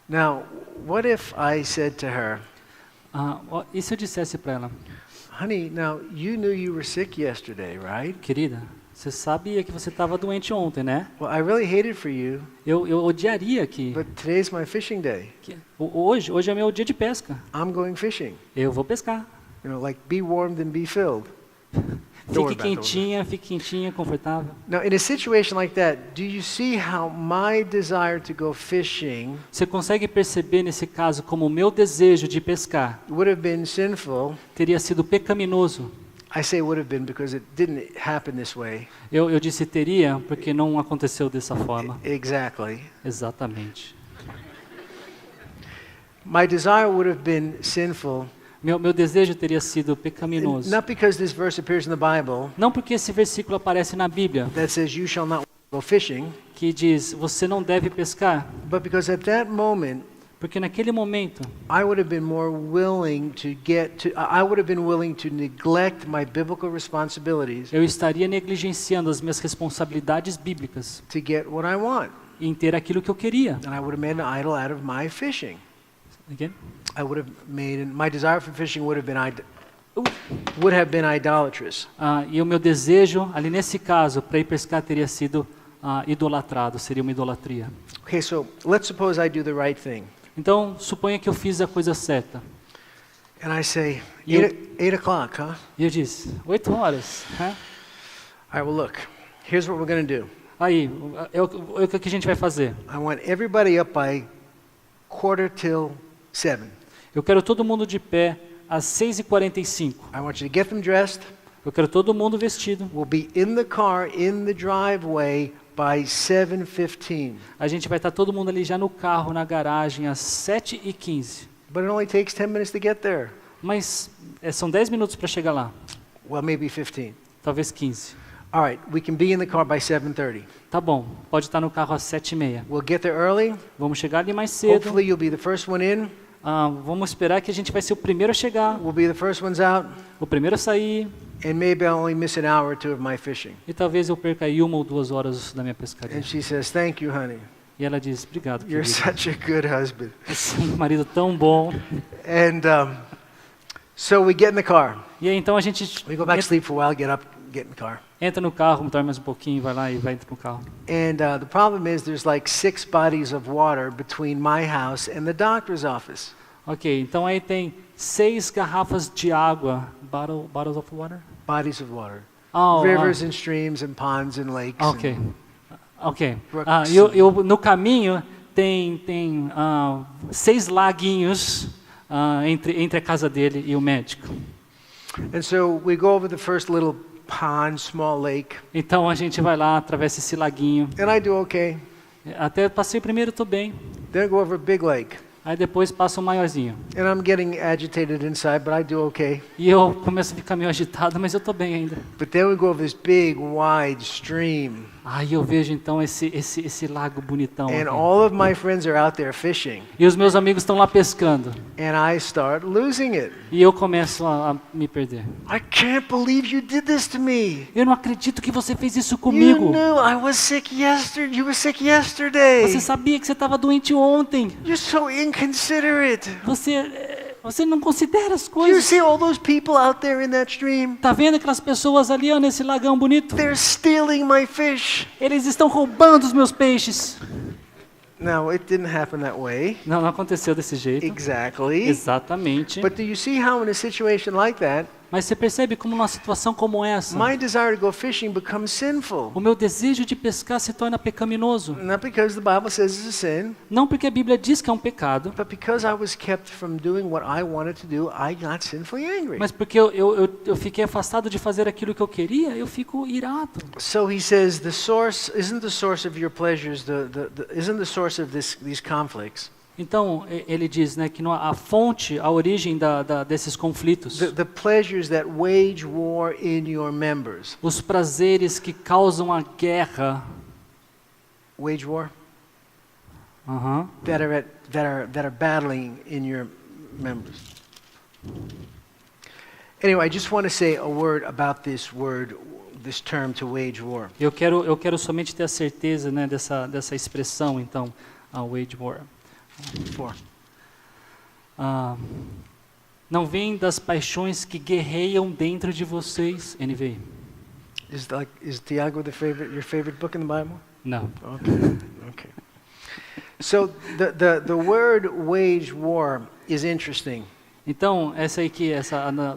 Speaker 1: Now, what if I said to her,
Speaker 2: E se eu dissesse para ela,
Speaker 1: honey, now you knew you were sick yesterday, right?
Speaker 2: querida, Você sabia que você estava doente ontem, né?
Speaker 1: Well, I really hate it for you,
Speaker 2: Eu odiaria
Speaker 1: but today's my fishing day.
Speaker 2: hoje é meu dia de pesca.
Speaker 1: I'm going fishing.
Speaker 2: Eu vou pescar.
Speaker 1: You know, like be warmed and be filled. Don't worry about it.
Speaker 2: Fique quentinha, confortável.
Speaker 1: Now, in a situation like that, do you see how my desire to go fishing
Speaker 2: Você consegue perceber nesse caso como o meu desejo de pescar
Speaker 1: would have been sinful?
Speaker 2: teria sido pecaminoso?
Speaker 1: I say would have been because it didn't happen this way.
Speaker 2: Eu disse teria porque não aconteceu dessa forma.
Speaker 1: Exactly.
Speaker 2: Exatamente.
Speaker 1: My desire would have been sinful,
Speaker 2: Meu desejo teria sido pecaminoso.
Speaker 1: not because this verse appears in the Bible
Speaker 2: Não porque esse versículo aparece na Bíblia,
Speaker 1: that says you shall not go fishing,
Speaker 2: que diz, você não deve pescar,
Speaker 1: but because at that moment
Speaker 2: porque naquele momento
Speaker 1: I would have been more willing to I would have been willing to neglect my biblical responsibilities
Speaker 2: eu estaria negligenciando as minhas responsabilidades bíblicas
Speaker 1: to get what I want.
Speaker 2: em ter aquilo que eu queria.
Speaker 1: And I would have made an idol out of my fishing.
Speaker 2: Again?
Speaker 1: My desire for fishing would have been idolatrous.
Speaker 2: E o meu desejo, ali nesse caso, para ir pescar teria sido idolatrado, seria uma idolatria.
Speaker 1: Okay, so let's suppose I do the right thing.
Speaker 2: Então, suponha que eu fiz a coisa certa.
Speaker 1: And I say,
Speaker 2: You-
Speaker 1: 8 o'clock, huh?
Speaker 2: E eu disse, 8 horas. Né?
Speaker 1: All right, well, look, here's what we're going to do.
Speaker 2: Aí, o que a gente vai fazer?
Speaker 1: I want everybody up by 6:45.
Speaker 2: Eu quero todo mundo de pé às 6h45.
Speaker 1: I want you to get them dressed.
Speaker 2: Eu quero todo mundo vestido.
Speaker 1: We'll be in the car, in the driveway by 7:15.
Speaker 2: A gente vai estar todo mundo ali já no carro, na garagem, às 7h15.
Speaker 1: But it only takes 10 minutes to get there.
Speaker 2: Mas são 10 minutos para chegar lá.
Speaker 1: Well, maybe 15.
Speaker 2: Talvez 15.
Speaker 1: All right, we can be in the car by 7:30.
Speaker 2: Tá bom, pode estar no carro às 7h30.
Speaker 1: We'll get there early.
Speaker 2: Vamos chegar ali mais cedo.
Speaker 1: Hopefully you'll be the first one in.
Speaker 2: Vamos esperar que a gente vai ser o primeiro a chegar,
Speaker 1: We'll be the first ones out.
Speaker 2: o primeiro a sair.
Speaker 1: And maybe I'll only miss an hour or two of my fishing.
Speaker 2: E talvez eu perca aí 1 ou 2 horas da minha pescaria.
Speaker 1: And she says, thank you, honey.
Speaker 2: E ela diz, obrigado,
Speaker 1: You're
Speaker 2: querido.
Speaker 1: such a good husband.
Speaker 2: Você é um marido tão bom.
Speaker 1: And so we get in the car.
Speaker 2: E aí então a gente
Speaker 1: We go back to sleep for a while, get up, get in the car.
Speaker 2: entra no carro, dorme mais um pouquinho, vai lá e vai no carro.
Speaker 1: And the problem is there's like 6 bodies of water between my house and the doctor's office.
Speaker 2: Ok, então aí tem 6 garrafas de água. Bottles of water?
Speaker 1: Bodies of water.
Speaker 2: Oh,
Speaker 1: Rivers and streams and ponds and lakes.
Speaker 2: ok.
Speaker 1: and-
Speaker 2: Ok.
Speaker 1: Brooks.
Speaker 2: No caminho tem 6 laguinhos entre a casa dele e o médico.
Speaker 1: And so we go over the first little pond, small lake,
Speaker 2: Então a gente vai lá, atravessa esse laguinho.
Speaker 1: and I do okay.
Speaker 2: Até passei o primeiro, tô bem.
Speaker 1: Then I go over a big lake,
Speaker 2: Aí depois passa o maiorzinho.
Speaker 1: and I'm getting agitated inside, but I do okay.
Speaker 2: E eu começo a ficar meio agitado, mas eu tô bem ainda.
Speaker 1: But then we go over this big, wide stream,
Speaker 2: Aí eu vejo então esse lago bonitão.
Speaker 1: and
Speaker 2: aqui.
Speaker 1: all of my friends are out there fishing,
Speaker 2: E os meus amigos estão lá pescando.
Speaker 1: and I start losing it.
Speaker 2: E eu começo a me perder.
Speaker 1: I can't believe you did this to me.
Speaker 2: Eu não acredito que você fez isso
Speaker 1: You
Speaker 2: comigo.
Speaker 1: knew I was sick yesterday. You were sick yesterday.
Speaker 2: Você sabia que você estava doente ontem.
Speaker 1: You're so inconsiderate.
Speaker 2: Você não considera as
Speaker 1: You
Speaker 2: coisas.
Speaker 1: see all those people out there in that stream?
Speaker 2: Tá vendo aquelas pessoas ali ó, nesse lagão bonito?
Speaker 1: They're stealing my fish.
Speaker 2: Eles estão roubando os meus peixes.
Speaker 1: No, it didn't happen that way.
Speaker 2: Não aconteceu desse jeito.
Speaker 1: Exactly.
Speaker 2: Exatamente.
Speaker 1: But do you see how in a situation like that,
Speaker 2: Mas você percebe como numa situação como essa,
Speaker 1: my desire to go fishing becomes sinful?
Speaker 2: o meu desejo de pescar se torna pecaminoso.
Speaker 1: Not because the Bible says it's a sin,
Speaker 2: Não porque a Bíblia diz que é um pecado,
Speaker 1: but because I was kept from doing what I wanted to do, I got sinfully angry.
Speaker 2: mas porque eu fiquei afastado de fazer aquilo que eu queria, eu fico irado.
Speaker 1: So he says the source isn't the source of your pleasures, isn't the source of these conflicts.
Speaker 2: Então, ele diz né, que a fonte, a origem desses conflitos,
Speaker 1: The pleasures that wage war in your members.
Speaker 2: os prazeres que causam a guerra,
Speaker 1: Wage war?
Speaker 2: aham,
Speaker 1: That are battling in your members. Anyway, I just want to say a word about this term to wage war.
Speaker 2: eu quero somente ter a certeza né, dessa expressão, então, a wage war. Não vem das paixões que guerreiam dentro de vocês, NVI.
Speaker 1: Is Tiago your favorite book in the Bible?
Speaker 2: Não.
Speaker 1: Okay. Okay. So the word wage war is interesting.
Speaker 2: Então, essa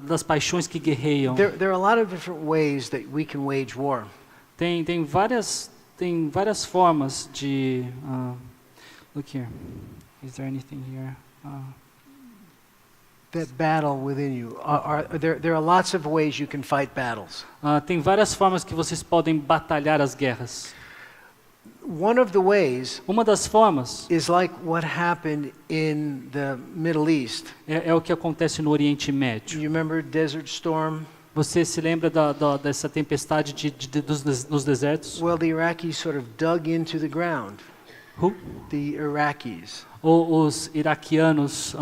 Speaker 2: das paixões que guerreiam.
Speaker 1: There are a lot of different ways that we can wage war.
Speaker 2: Tem várias formas de. Look here. Is there anything here?
Speaker 1: That battle within you. There are lots of ways you can fight battles.
Speaker 2: Tem várias formas que vocês podem batalhar as guerras.
Speaker 1: One of the ways
Speaker 2: Uma das formas
Speaker 1: is like what happened in the Middle East.
Speaker 2: é o que acontece no Oriente Médio.
Speaker 1: You remember Desert Storm?
Speaker 2: Você se lembra dessa tempestade nos desertos?
Speaker 1: Well, the Iraqis sort of dug into the ground.
Speaker 2: Who?
Speaker 1: The Iraqis.
Speaker 2: Os iraquianos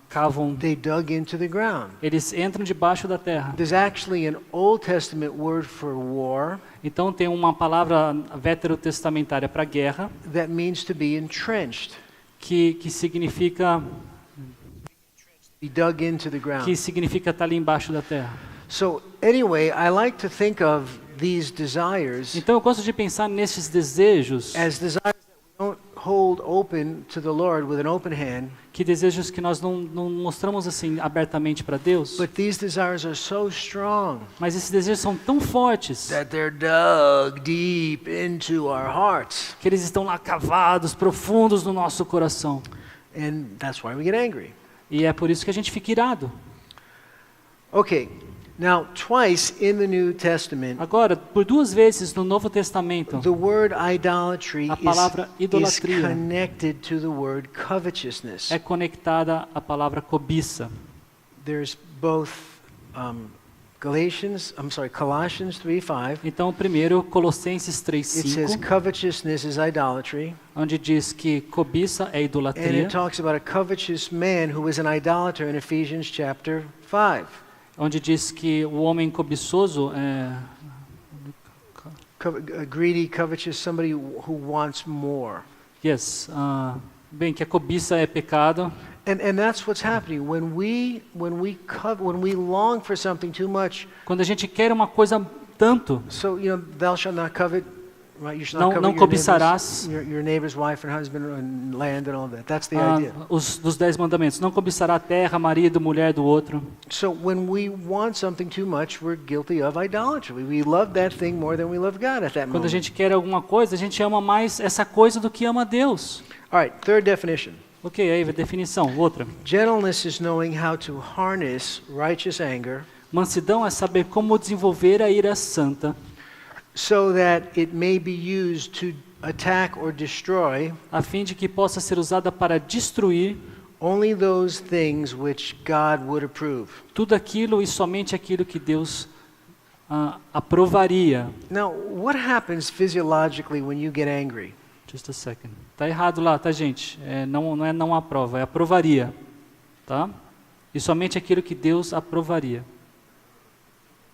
Speaker 2: cavam.
Speaker 1: They dug into the ground.
Speaker 2: Eles entram debaixo da terra.
Speaker 1: There's actually an Old Testament word for war
Speaker 2: Então tem uma palavra veterotestamentária para guerra
Speaker 1: that means to be entrenched.
Speaker 2: que significa
Speaker 1: Be dug into the ground.
Speaker 2: estar ali embaixo da terra.
Speaker 1: So anyway, I like to think of these desires
Speaker 2: Então eu gosto de pensar nesses desejos,
Speaker 1: as desires that we don't hold open to the Lord with an open hand,
Speaker 2: que desejos que nós não mostramos assim abertamente para Deus,
Speaker 1: but these desires are so strong
Speaker 2: mas esses desejos são tão fortes
Speaker 1: that they're dug deep into our hearts,
Speaker 2: que eles estão lá cavados, profundos no nosso coração.
Speaker 1: and that's why we get angry.
Speaker 2: E é por isso que a gente fica irado.
Speaker 1: Okay, now twice in the New Testament,
Speaker 2: Agora, por 2 vezes no Novo Testamento,
Speaker 1: the word idolatry
Speaker 2: A palavra
Speaker 1: is
Speaker 2: idolatria
Speaker 1: connected to the word covetousness.
Speaker 2: é conectada à palavra cobiça.
Speaker 1: There's both Colossians 3:5.
Speaker 2: Então, primeiro, Colossenses
Speaker 1: It says
Speaker 2: 3:5,
Speaker 1: covetousness is idolatry,
Speaker 2: onde diz que cobiça é
Speaker 1: and
Speaker 2: idolatria,
Speaker 1: it talks about a covetous man who is an idolater in Ephesians chapter 5.
Speaker 2: onde diz que o homem cobiçoso
Speaker 1: Greedy, covetous, somebody who wants more.
Speaker 2: bem, que a cobiça é pecado.
Speaker 1: And that's what's happening when we long for something too much.
Speaker 2: Quando a gente quer uma coisa tanto,
Speaker 1: So thou shalt not covet, right? You shall not
Speaker 2: não
Speaker 1: covet
Speaker 2: cobiçarás
Speaker 1: your neighbor's wife and husband and land and all that. That's the idea.
Speaker 2: dos 10 mandamentos. Não cobiçará a terra, marido, mulher do outro.
Speaker 1: So when we want something too much, we're guilty of idolatry. We love that thing more than we love God at that
Speaker 2: Quando a
Speaker 1: moment.
Speaker 2: gente quer alguma coisa, a gente ama mais essa coisa do que ama Deus.
Speaker 1: All right, third definition.
Speaker 2: Ok, aí a definição. Outra.
Speaker 1: Gentleness is knowing how to harness righteous anger
Speaker 2: Mansidão é saber como desenvolver a ira santa,
Speaker 1: so that it may be used to attack or destroy
Speaker 2: a fim de que possa ser usada para destruir
Speaker 1: only those things which God would approve.
Speaker 2: tudo aquilo e somente aquilo que Deus aprovaria.
Speaker 1: Now, what happens physiologically when you get angry?
Speaker 2: Just a second. Tá errado lá, tá, gente? Não aprova, é aprovaria, tá? E somente aquilo que Deus aprovaria.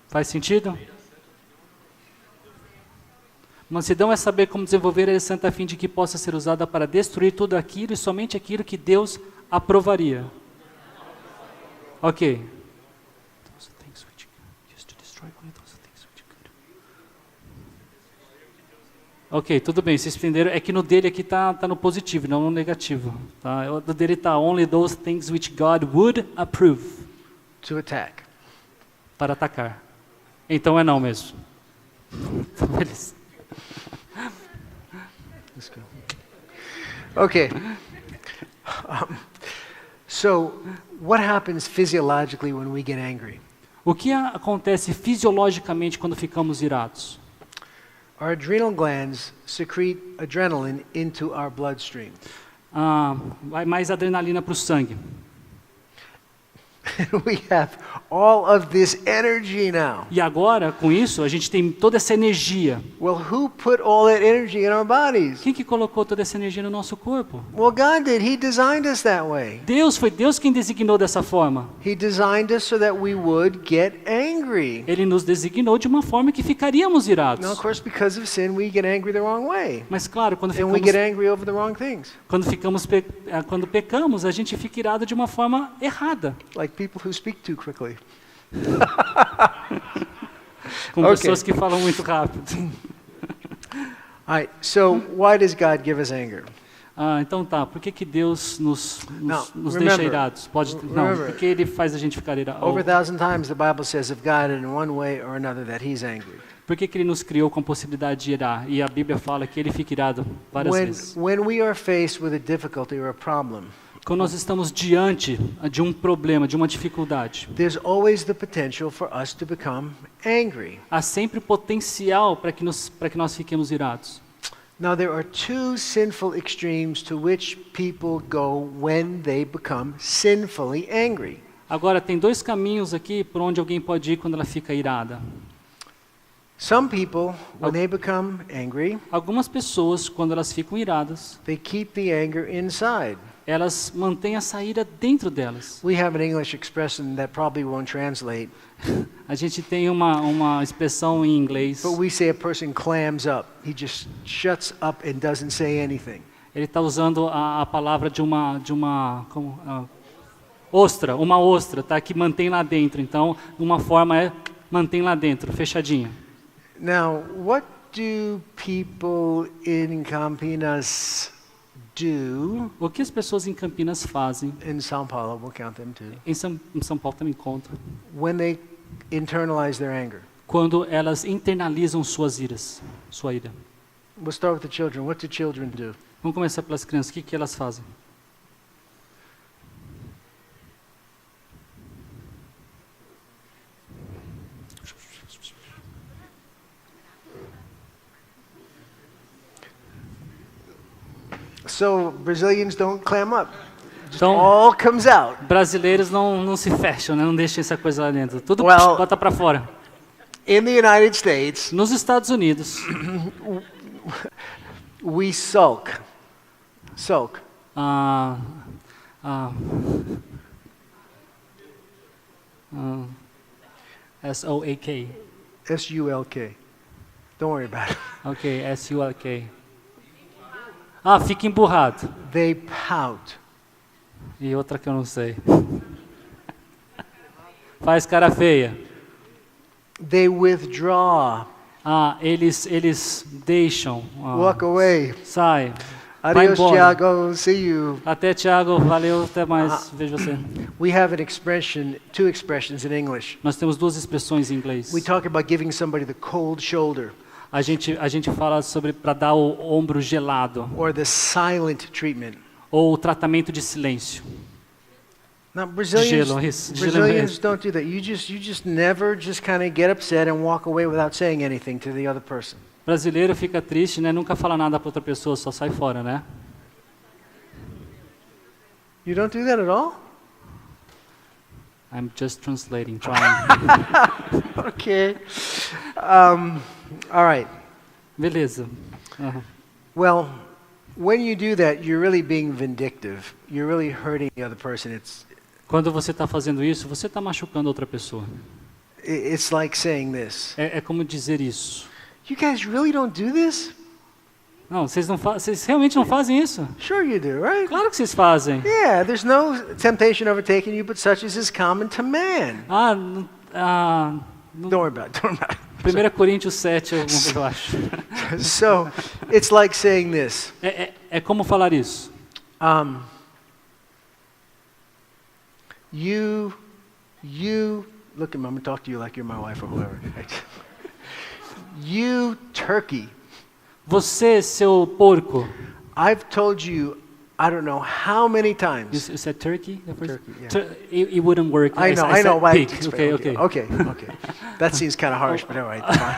Speaker 2: Faz sentido? Mansidão é saber como desenvolver a ira santa a fim de que possa ser usada para destruir tudo aquilo e somente aquilo que Deus aprovaria. Ok. Ok, tudo bem, vocês entenderam. É que no dele aqui tá no positivo, não no negativo. Tá? No dele tá only those things which God would approve.
Speaker 1: To attack.
Speaker 2: Para atacar. Então é não mesmo. Beleza.
Speaker 1: Let's go. Okay. So, what happens physiologically when we get angry?
Speaker 2: O que acontece fisiologicamente quando ficamos irados?
Speaker 1: Our adrenal glands secrete adrenaline into our bloodstream.
Speaker 2: Vai mais adrenalina para o sangue.
Speaker 1: We have all of this energy now.
Speaker 2: E agora, com isso, a gente tem toda essa energia.
Speaker 1: Well, who put all that energy in our bodies?
Speaker 2: Quem que colocou toda essa energia no nosso corpo?
Speaker 1: Well, God did. He designed us that way.
Speaker 2: Deus, foi Deus quem designou dessa forma.
Speaker 1: He designed us so that we would get angry.
Speaker 2: Ele nos designou de uma forma que ficaríamos irados.
Speaker 1: Now, of course, because of sin, we get angry the wrong way.
Speaker 2: Mas claro, quando
Speaker 1: And we get angry over the wrong things.
Speaker 2: quando pecamos, a gente fica irado de uma forma errada.
Speaker 1: Like people who speak too quickly.
Speaker 2: com
Speaker 1: Okay.
Speaker 2: pessoas que falam muito rápido.
Speaker 1: All right, so why does God give us anger?
Speaker 2: Então tá, por que que Deus nos
Speaker 1: Now,
Speaker 2: deixa
Speaker 1: remember-
Speaker 2: irados? Não,
Speaker 1: remember-
Speaker 2: por que Ele faz a gente ficar irado?
Speaker 1: Over 1,000 times the Bible says of God in one way or another that he's angry.
Speaker 2: Por que que Ele nos criou com a possibilidade de irar? E a Bíblia fala que Ele fica irado várias vezes.
Speaker 1: When we are faced with a difficulty or a problem,
Speaker 2: Quando nós estamos diante de um problema, de uma dificuldade,
Speaker 1: there's always the potential for us to become angry.
Speaker 2: há sempre potencial para que nós fiquemos irados.
Speaker 1: Now, there are two sinful extremes to which people go when they become sinfully angry.
Speaker 2: Agora, tem dois caminhos aqui por onde alguém pode ir quando ela fica irada.
Speaker 1: Some people, when they become angry,
Speaker 2: Algumas pessoas, quando elas ficam iradas,
Speaker 1: they keep the anger inside.
Speaker 2: elas mantêm essa ira dentro delas.
Speaker 1: We have an English expression that probably won't translate,
Speaker 2: A gente tem uma expressão em inglês.
Speaker 1: but we say a person clams up. He just shuts up and doesn't say anything.
Speaker 2: Ele está usando a palavra de uma ostra, uma ostra, tá? Que mantém lá dentro. Então, uma forma é mantém lá dentro, fechadinha.
Speaker 1: Now, what do people in Campinas do?
Speaker 2: O que as pessoas em Campinas fazem,
Speaker 1: In São Paulo, we'll count them too.
Speaker 2: em São Paulo também conta,
Speaker 1: When they internalize their anger.
Speaker 2: quando elas internalizam suas iras, sua ira.
Speaker 1: We'll start with the children. What do children do?
Speaker 2: Vamos começar pelas crianças. O que elas fazem?
Speaker 1: So Brazilians don't clam up.
Speaker 2: Então,
Speaker 1: All comes out.
Speaker 2: brasileiros não se fecham, né? Não deixam essa coisa lá dentro. Tudo
Speaker 1: Well-
Speaker 2: bota para fora.
Speaker 1: In the United States,
Speaker 2: Nos Estados Unidos,
Speaker 1: we sulk. Sulk.
Speaker 2: ah, ah, ah, S-O-A-K.
Speaker 1: S-U-L-K. Don't worry about it.
Speaker 2: Ok, S-U-L-K. Ah, fica emburrado.
Speaker 1: They pout.
Speaker 2: E outra que eu não sei. Faz cara feia.
Speaker 1: They withdraw.
Speaker 2: Ah, eles deixam.
Speaker 1: Walk away.
Speaker 2: Sai. Vai
Speaker 1: Adios,
Speaker 2: embora.
Speaker 1: Tiago. See you.
Speaker 2: Até, Thiago. Valeu. Até mais. Vejo você.
Speaker 1: We have an expression, two expressions in English.
Speaker 2: Nós temos duas expressões em inglês.
Speaker 1: We talk about giving somebody the cold shoulder
Speaker 2: A gente fala sobre para dar o ombro gelado.
Speaker 1: or the silent treatment.
Speaker 2: Ou o tratamento de silêncio.
Speaker 1: Now, Brazilians,
Speaker 2: Gelo, isso,
Speaker 1: Brazilians
Speaker 2: gelo.
Speaker 1: don't do that. You just never just kind of get upset and walk away without saying anything to the other person.
Speaker 2: Brasileiro fica triste, né? Nunca fala nada para outra pessoa, só sai fora, né?
Speaker 1: You don't do that at all?
Speaker 2: I'm just translating, trying.
Speaker 1: Okay. All right.
Speaker 2: Beleza. Aham.
Speaker 1: Well, when you do that, you're really being vindictive. You're really hurting the other person.
Speaker 2: Quando você está fazendo isso, você está machucando outra pessoa.
Speaker 1: It's like saying this.
Speaker 2: É como dizer isso.
Speaker 1: You guys really don't do this?
Speaker 2: Não, vocês realmente não fazem isso?
Speaker 1: Sure you do, right?
Speaker 2: Claro que vocês fazem.
Speaker 1: Yeah, there's no temptation overtaking you, but such as is common to man. Don't worry about it. Don't worry about
Speaker 2: 1 Coríntios 7, eu acho.
Speaker 1: it. So, it's like saying this.
Speaker 2: É como falar isso.
Speaker 1: You, look at me, I'm going to talk to you like you're my wife or whoever. You turkey,
Speaker 2: Você, seu porco.
Speaker 1: I've told you, I don't know how many times.
Speaker 2: You said turkey? The first?
Speaker 1: Turkey, yeah.
Speaker 2: It wouldn't work.
Speaker 1: I know,
Speaker 2: said
Speaker 1: why?
Speaker 2: pig. Okay.
Speaker 1: Okay. That seems kind of harsh, but all right, fine.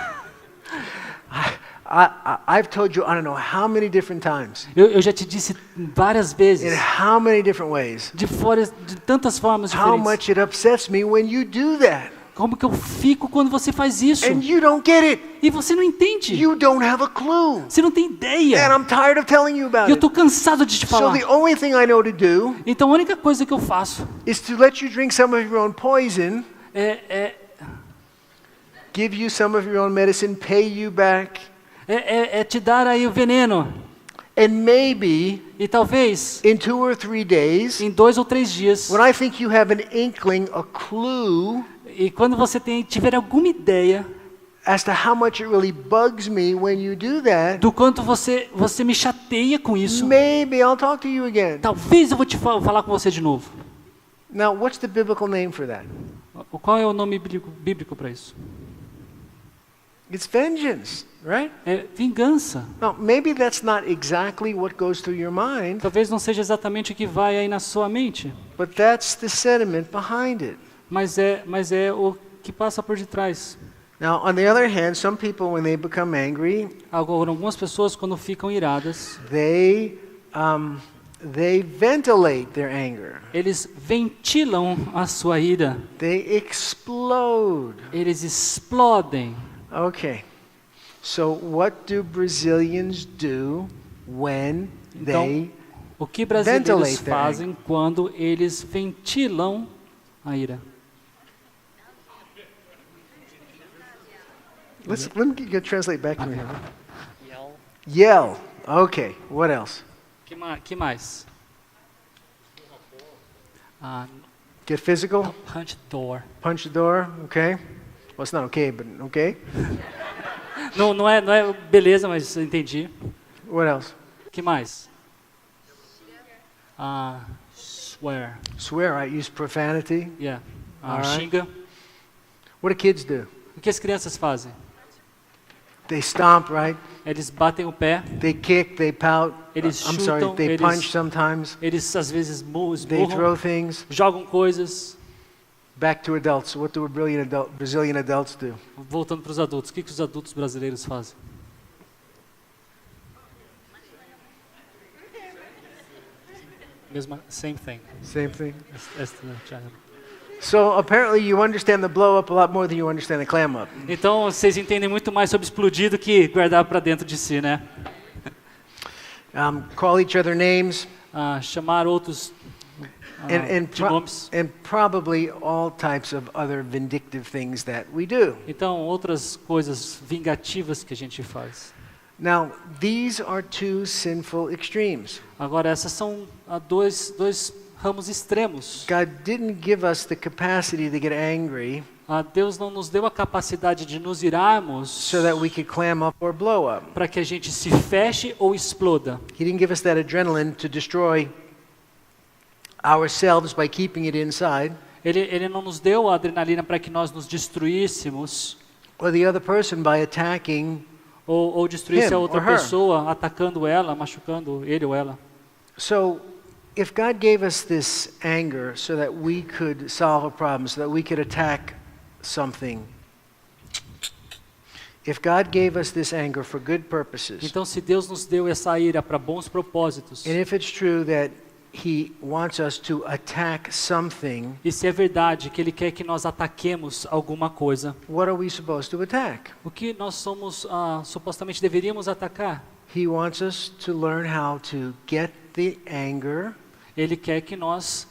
Speaker 1: I've told you, I don't know how many different times,
Speaker 2: Eu já te disse várias
Speaker 1: in
Speaker 2: vezes,
Speaker 1: how many different ways,
Speaker 2: de tantas formas
Speaker 1: how
Speaker 2: diferentes.
Speaker 1: much it upsets me when you do that.
Speaker 2: Como que eu fico quando você faz isso?
Speaker 1: And you don't get it.
Speaker 2: E você não entende.
Speaker 1: You don't have a clue.
Speaker 2: Você não tem
Speaker 1: And
Speaker 2: ideia.
Speaker 1: I'm tired of telling you
Speaker 2: E
Speaker 1: about
Speaker 2: eu
Speaker 1: it.
Speaker 2: tô cansado de te
Speaker 1: So
Speaker 2: falar.
Speaker 1: the only thing I know to do
Speaker 2: Então a única coisa que eu faço
Speaker 1: is to let you drink some of your own poison, give you some of your own medicine, pay you back,
Speaker 2: é te dar aí o veneno.
Speaker 1: and maybe
Speaker 2: E talvez,
Speaker 1: in 2 or 3 days,
Speaker 2: em 2 ou 3 dias,
Speaker 1: when I think you have an inkling, a clue,
Speaker 2: e quando você tiver alguma ideia,
Speaker 1: as to how much it really bugs me when you do that,
Speaker 2: do quanto você me chateia com isso.
Speaker 1: maybe I'll talk to you again.
Speaker 2: Talvez eu vou te falar com você de novo.
Speaker 1: Now, what's the biblical name for that?
Speaker 2: Qual é o nome bíblico para isso?
Speaker 1: It's vengeance, right?
Speaker 2: É vingança.
Speaker 1: Now, maybe that's not exactly what goes through your mind,
Speaker 2: Talvez não seja exatamente o que vai aí na sua mente,
Speaker 1: but that's the sentiment behind it.
Speaker 2: mas é o que passa por detrás.
Speaker 1: Now, on the other hand, some people, when they become angry,
Speaker 2: Agora, algumas pessoas quando ficam iradas,
Speaker 1: they ventilate their anger.
Speaker 2: eles ventilam a sua ira,
Speaker 1: They explode.
Speaker 2: eles explodem.
Speaker 1: Okay. So what do Brazilians do when they
Speaker 2: O que brasileiros
Speaker 1: ventilate their
Speaker 2: fazem quando eles ventilam a ira?
Speaker 1: let me translate back to me. Yell. Okay. What else?
Speaker 2: Que mais?
Speaker 1: Get physical.
Speaker 2: Punch door.
Speaker 1: Punch the door. Okay. Well, it's not okay, but okay.
Speaker 2: Não é beleza, mas eu entendi.
Speaker 1: What else?
Speaker 2: Que mais? Swear.
Speaker 1: Swear. I use profanity.
Speaker 2: Yeah.
Speaker 1: Alright.
Speaker 2: Xinga.
Speaker 1: What do kids do?
Speaker 2: O que as crianças fazem?
Speaker 1: They stomp, right?
Speaker 2: Eles batem o pé,
Speaker 1: They kick. They pout.
Speaker 2: Eles
Speaker 1: I'm sorry.
Speaker 2: chutam,
Speaker 1: They
Speaker 2: eles-
Speaker 1: punch sometimes.
Speaker 2: eles às vezes
Speaker 1: They
Speaker 2: esmurram,
Speaker 1: throw things.
Speaker 2: jogam coisas.
Speaker 1: Back to adults. What do Brazilian adults do?
Speaker 2: Voltando para os adultos, o que os adultos brasileiros fazem? Same thing.
Speaker 1: Same thing.
Speaker 2: So,
Speaker 1: So apparently you understand the blow up a lot more than you understand the clam up.
Speaker 2: então vocês entendem muito mais sobre explodir do que guardar para dentro de si, né?
Speaker 1: Call each other names
Speaker 2: Chamar outros
Speaker 1: and
Speaker 2: de nomes.
Speaker 1: and probably all types of other vindictive things that we do.
Speaker 2: Então, outras coisas vingativas que a gente faz.
Speaker 1: Now, these are two sinful extremes.
Speaker 2: Agora, essas são dois ramos extremos.
Speaker 1: God didn't give us the capacity to get angry
Speaker 2: Deus não nos deu a capacidade de nos irarmos
Speaker 1: so that we could clam up or blow up.
Speaker 2: para que a gente se feche ou exploda.
Speaker 1: He didn't give us that adrenaline to destroy ourselves by keeping it inside,
Speaker 2: Ele não nos deu a adrenalina para que nós nos destruíssemos
Speaker 1: or the other person by attacking.
Speaker 2: ou destruísse
Speaker 1: Him
Speaker 2: a outra
Speaker 1: or her.
Speaker 2: pessoa, atacando ela, machucando ele ou ela.
Speaker 1: So, if God gave us this anger so that we could solve a problem, so that we could attack something, if God gave us this anger for good purposes,
Speaker 2: Então, se Deus nos deu essa ira para bons propósitos,
Speaker 1: and if it's true that He wants us to attack something,
Speaker 2: e se é verdade que Ele quer que nós ataquemos alguma coisa,
Speaker 1: what are we supposed to attack?
Speaker 2: o que nós supostamente deveríamos atacar?
Speaker 1: He wants us to learn how to get the anger
Speaker 2: Ele quer que nós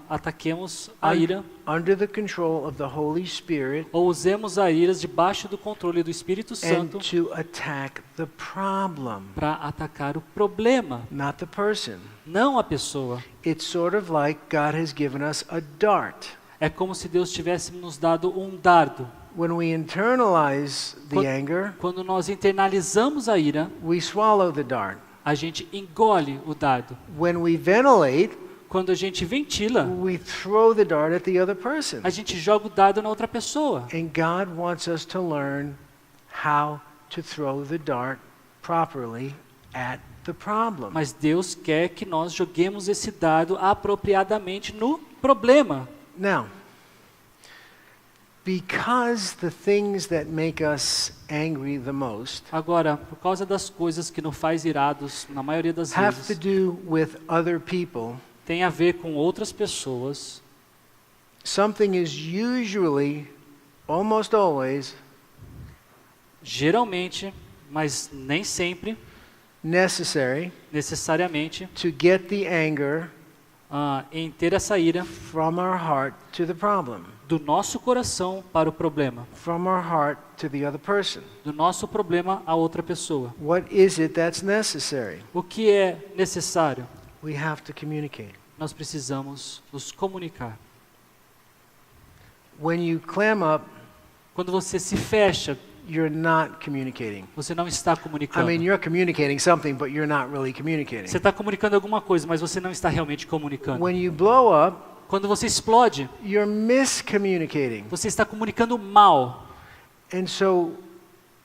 Speaker 2: ataquemos a ira
Speaker 1: under the control of the Holy Spirit
Speaker 2: ou usemos a ira debaixo do controle do Espírito Santo
Speaker 1: and to attack the problem,
Speaker 2: para atacar o problema,
Speaker 1: not the person.
Speaker 2: não a pessoa.
Speaker 1: It's sort of like God has given us a dart.
Speaker 2: É como se Deus tivesse nos dado um dardo.
Speaker 1: When we internalize the
Speaker 2: Quando-
Speaker 1: anger,
Speaker 2: Quando nós internalizamos a ira,
Speaker 1: we swallow the dart.
Speaker 2: a gente engole o dardo.
Speaker 1: When we ventilate,
Speaker 2: Quando a gente ventila,
Speaker 1: we throw the dart at the other person.
Speaker 2: a gente joga o dardo na outra pessoa.
Speaker 1: And God wants us to learn how to throw the dart properly at the problem.
Speaker 2: Mas Deus quer que nós joguemos esse dardo apropriadamente no problema.
Speaker 1: Now, because the things that make us angry the most
Speaker 2: Agora, por causa das coisas que nos faz irados, na maioria das
Speaker 1: have to
Speaker 2: vezes,
Speaker 1: do with other people,
Speaker 2: tem a ver com outras pessoas,
Speaker 1: something is usually, almost always,
Speaker 2: geralmente, mas nem sempre,
Speaker 1: necessary
Speaker 2: necessariamente,
Speaker 1: to get the anger
Speaker 2: em ter essa ira
Speaker 1: from our heart to the problem,
Speaker 2: do nosso coração para o problema,
Speaker 1: from our heart to the other person.
Speaker 2: do nosso problema a outra pessoa.
Speaker 1: What is it that's necessary?
Speaker 2: O que é necessário?
Speaker 1: We have to communicate.
Speaker 2: Nós precisamos nos comunicar.
Speaker 1: When you clam up,
Speaker 2: Quando você se fecha
Speaker 1: you're not communicating.
Speaker 2: Você não está
Speaker 1: I
Speaker 2: comunicando.
Speaker 1: mean, you're communicating something, but you're not really communicating.
Speaker 2: Você está comunicando alguma coisa, mas você não está realmente comunicando.
Speaker 1: When you blow up,
Speaker 2: Quando você explode,
Speaker 1: you're miscommunicating.
Speaker 2: você está comunicando mal.
Speaker 1: And so,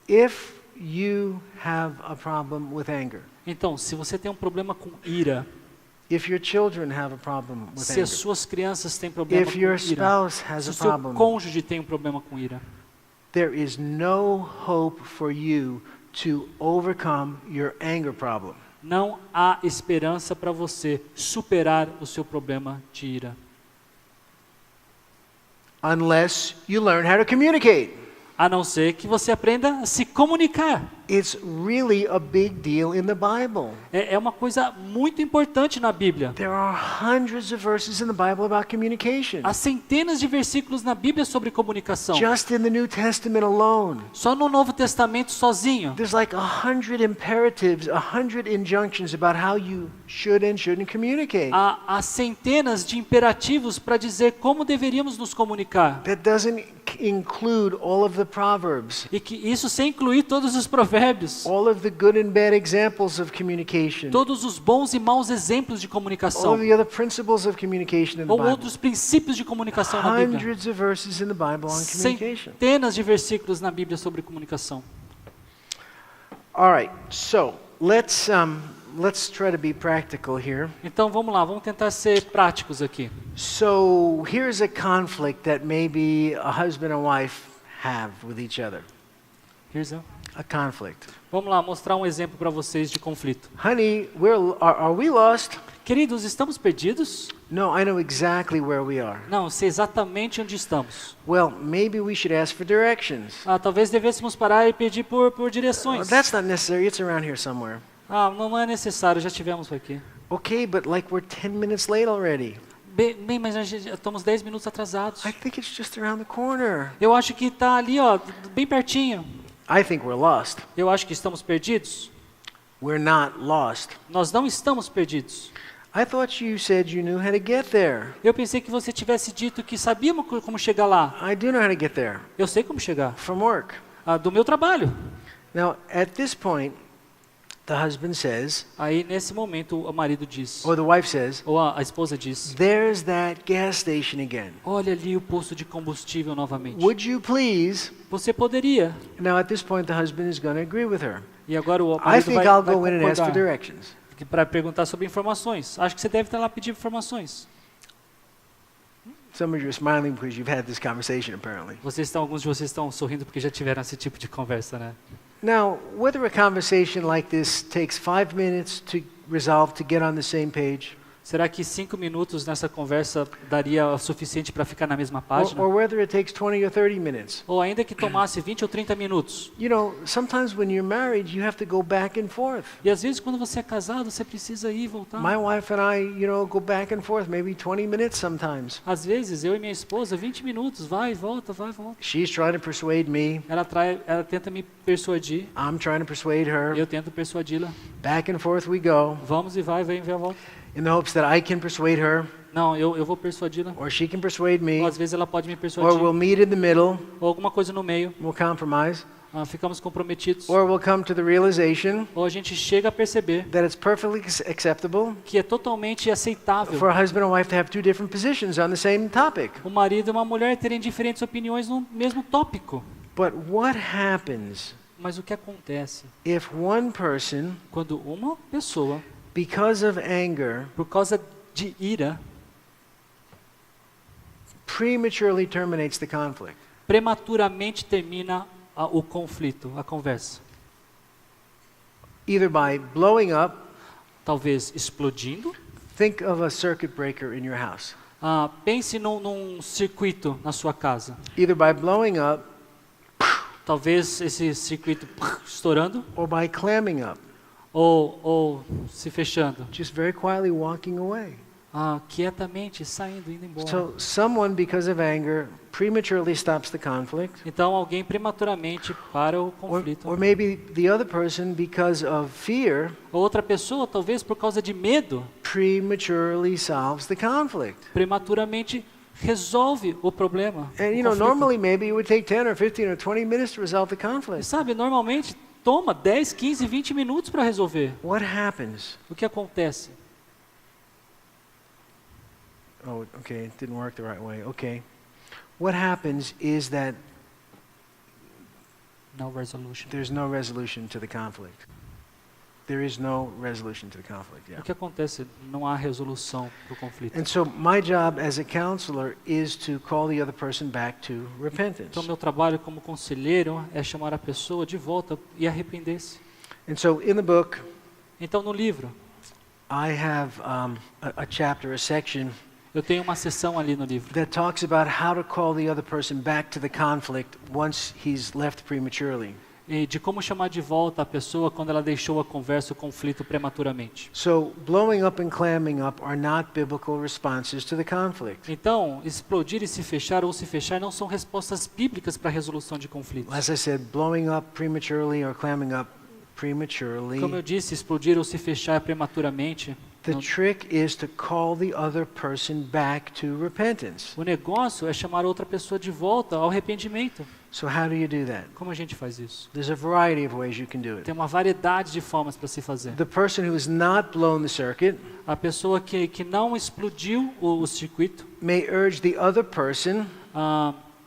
Speaker 1: if you have a problem with anger,
Speaker 2: Então, se você tem um problema com ira,
Speaker 1: if your children have a problem with
Speaker 2: se
Speaker 1: anger,
Speaker 2: as suas crianças têm problema
Speaker 1: if
Speaker 2: com
Speaker 1: your
Speaker 2: ira,
Speaker 1: spouse has
Speaker 2: se
Speaker 1: a
Speaker 2: o seu
Speaker 1: problem,
Speaker 2: cônjuge tem um problema com ira,
Speaker 1: there is no hope for you to overcome your anger problem
Speaker 2: não há esperança para você superar o seu problema de ira.
Speaker 1: unless you learn how to communicate.
Speaker 2: A não ser que você aprenda a se comunicar.
Speaker 1: It's really a big deal in the Bible.
Speaker 2: É uma coisa muito importante na Bíblia.
Speaker 1: There are hundreds of verses in the Bible about communication.
Speaker 2: Há centenas de versículos na Bíblia sobre comunicação.
Speaker 1: Just in the New Testament alone,
Speaker 2: Só no Novo Testamento sozinho.
Speaker 1: there's like 100 imperatives, 100 injunctions about how you should and shouldn't communicate.
Speaker 2: Há centenas de imperativos para dizer como deveríamos nos comunicar.
Speaker 1: That doesn't include all of the Proverbs,
Speaker 2: E que isso sem incluir todos os provérbios.
Speaker 1: all of the good and bad examples of communication,
Speaker 2: Todos os bons e maus exemplos de
Speaker 1: all
Speaker 2: comunicação.
Speaker 1: of the other principles of communication in the
Speaker 2: Ou
Speaker 1: Bible.
Speaker 2: outros princípios de comunicação na Bíblia.
Speaker 1: Hundreds of verses in the Bible on communication.
Speaker 2: Centenas de versículos na Bíblia sobre comunicação.
Speaker 1: All right, so let's try to be practical here.
Speaker 2: Então vamos lá, vamos tentar ser práticos aqui.
Speaker 1: So here's a conflict that maybe a husband and wife have with each other. A conflict.
Speaker 2: Vamos lá, mostrar um exemplo para vocês de conflito.
Speaker 1: Honey, are we lost?
Speaker 2: Queridos, estamos perdidos?
Speaker 1: No, I know exactly where we are.
Speaker 2: Não, sei exatamente onde estamos.
Speaker 1: Well, maybe we should ask for directions.
Speaker 2: Talvez devêssemos parar e pedir por direções.
Speaker 1: That's not necessary. It's around here somewhere.
Speaker 2: Não é necessário, já tivemos por aqui.
Speaker 1: Okay, but like we're 10 minutes late already.
Speaker 2: Bem, mas já estamos 10 minutos atrasados.
Speaker 1: I think it's just around the corner.
Speaker 2: Eu acho que está ali, ó, bem pertinho.
Speaker 1: I think we're lost.
Speaker 2: Eu acho que estamos perdidos.
Speaker 1: We're not lost.
Speaker 2: Nós não estamos perdidos.
Speaker 1: I thought you said you knew how to get there.
Speaker 2: Eu pensei que você tivesse dito que sabíamos como chegar lá.
Speaker 1: I do know how to get there.
Speaker 2: Eu sei como chegar.
Speaker 1: From work.
Speaker 2: Do meu trabalho.
Speaker 1: Now, at this point, the husband says,
Speaker 2: Aí, nesse momento, o marido diz,
Speaker 1: or the wife says,
Speaker 2: ou a esposa diz,
Speaker 1: there's that gas station again.
Speaker 2: olha ali o posto de combustível novamente.
Speaker 1: Would you please?
Speaker 2: Você poderia.
Speaker 1: Now, at this point, the husband is going to agree with her.
Speaker 2: E agora o
Speaker 1: I
Speaker 2: marido
Speaker 1: think
Speaker 2: vai
Speaker 1: I'll go in and ask for
Speaker 2: concordar.
Speaker 1: directions.
Speaker 2: Para perguntar sobre informações. Acho que você deve estar lá pedindo informações.
Speaker 1: Some of you are smiling because you've had this conversation, apparently.
Speaker 2: Alguns de vocês estão sorrindo porque já tiveram esse tipo de conversa, né?
Speaker 1: Now, whether a conversation like this takes 5 minutes to resolve to get on the same page,
Speaker 2: Será que 5 minutos nessa conversa daria o suficiente para ficar na mesma página?
Speaker 1: or whether it takes 20 or 30 minutes.
Speaker 2: Ou ainda que tomasse 20 ou 30 minutos?
Speaker 1: You know, sometimes when you're married, you have to go back and forth.
Speaker 2: E às vezes quando você é casado, você precisa ir e voltar.
Speaker 1: My wife and I, go back and forth, maybe 20 minutes sometimes.
Speaker 2: Às vezes eu e minha esposa, 20 minutos, vai e volta, vai e volta.
Speaker 1: She's trying to persuade me.
Speaker 2: Ela tenta me persuadir,
Speaker 1: I'm trying to persuade her.
Speaker 2: eu tento persuadi-la.
Speaker 1: Back and forth we go,
Speaker 2: Vamos e vai, vem e volta.
Speaker 1: in the hopes that I can persuade her,
Speaker 2: Não, eu vou persuadi-la.
Speaker 1: or she can persuade me,
Speaker 2: Ou às vezes ela pode me
Speaker 1: or
Speaker 2: persuadir.
Speaker 1: we'll meet in the middle,
Speaker 2: Ou alguma coisa no meio.
Speaker 1: we'll compromise,
Speaker 2: Ficamos comprometidos.
Speaker 1: or we'll come to the realization
Speaker 2: Ou a gente chega a perceber
Speaker 1: that it's perfectly acceptable
Speaker 2: que é totalmente aceitável
Speaker 1: for a husband and wife to have two different positions on the same topic.
Speaker 2: o marido e uma mulher terem diferentes opiniões no mesmo tópico.
Speaker 1: But what happens
Speaker 2: Mas o que acontece
Speaker 1: if one person,
Speaker 2: quando uma pessoa,
Speaker 1: because of anger,
Speaker 2: por causa de ira,
Speaker 1: prematurely terminates the conflict?
Speaker 2: prematuramente termina o conflito, a conversa?
Speaker 1: Either by blowing up,
Speaker 2: Talvez explodindo.
Speaker 1: think of a circuit breaker in your house.
Speaker 2: Pense num circuito na sua casa.
Speaker 1: Either by blowing up
Speaker 2: Talvez esse circuito estourando
Speaker 1: or by clamming up,
Speaker 2: ou se fechando.
Speaker 1: just very quietly walking away.
Speaker 2: Quietamente saindo, indo embora.
Speaker 1: So someone, because of anger, prematurely stops the conflict.
Speaker 2: Então alguém prematuramente para o conflito.
Speaker 1: Or maybe the other person, because of fear,
Speaker 2: Ou outra pessoa, talvez por causa de medo,
Speaker 1: prematurely solves the conflict.
Speaker 2: prematuramente resolve o problema.
Speaker 1: And
Speaker 2: o
Speaker 1: you know,
Speaker 2: conflito.
Speaker 1: normally maybe it would take 10 or 15 or 20 minutes to resolve the
Speaker 2: E
Speaker 1: conflict.
Speaker 2: sabe, normalmente toma 10, 15, 20 minutos para resolver.
Speaker 1: What happens?
Speaker 2: O que acontece?
Speaker 1: Oh, okay, it didn't work the right way. Okay. What happens is that
Speaker 2: No resolution.
Speaker 1: there's no resolution to the conflict. There is no resolution to the conflict, yeah.
Speaker 2: O que acontece? Não há resolução para o conflito.
Speaker 1: And so my job as a counselor is to call the other person back to repentance.
Speaker 2: Então, meu trabalho como conselheiro é chamar a pessoa de volta e arrepender-se.
Speaker 1: And so in the book,
Speaker 2: Então, no livro,
Speaker 1: I have a chapter, a section
Speaker 2: eu tenho uma seção ali no livro
Speaker 1: that talks about how to call the other person back to the conflict once he's left prematurely.
Speaker 2: e de como chamar de volta a pessoa quando ela deixou a conversa, o conflito prematuramente.
Speaker 1: So blowing up and clamming up are not biblical responses to the conflict.
Speaker 2: Então, explodir e se fechar ou se fechar não são respostas bíblicas para a resolução de conflitos.
Speaker 1: As I said, blowing up prematurely or clamming up
Speaker 2: Como eu
Speaker 1: prematurely,
Speaker 2: disse, explodir ou se fechar prematuramente.
Speaker 1: the
Speaker 2: não-
Speaker 1: trick is to call the other person back to repentance.
Speaker 2: O negócio é chamar outra pessoa de volta ao arrependimento.
Speaker 1: So how do you do that?
Speaker 2: Como a gente faz isso?
Speaker 1: There's a variety of ways you can do it.
Speaker 2: Tem uma variedade de formas para se fazer.
Speaker 1: The person who has not blown the circuit
Speaker 2: A pessoa que não explodiu o circuito,
Speaker 1: may urge the other person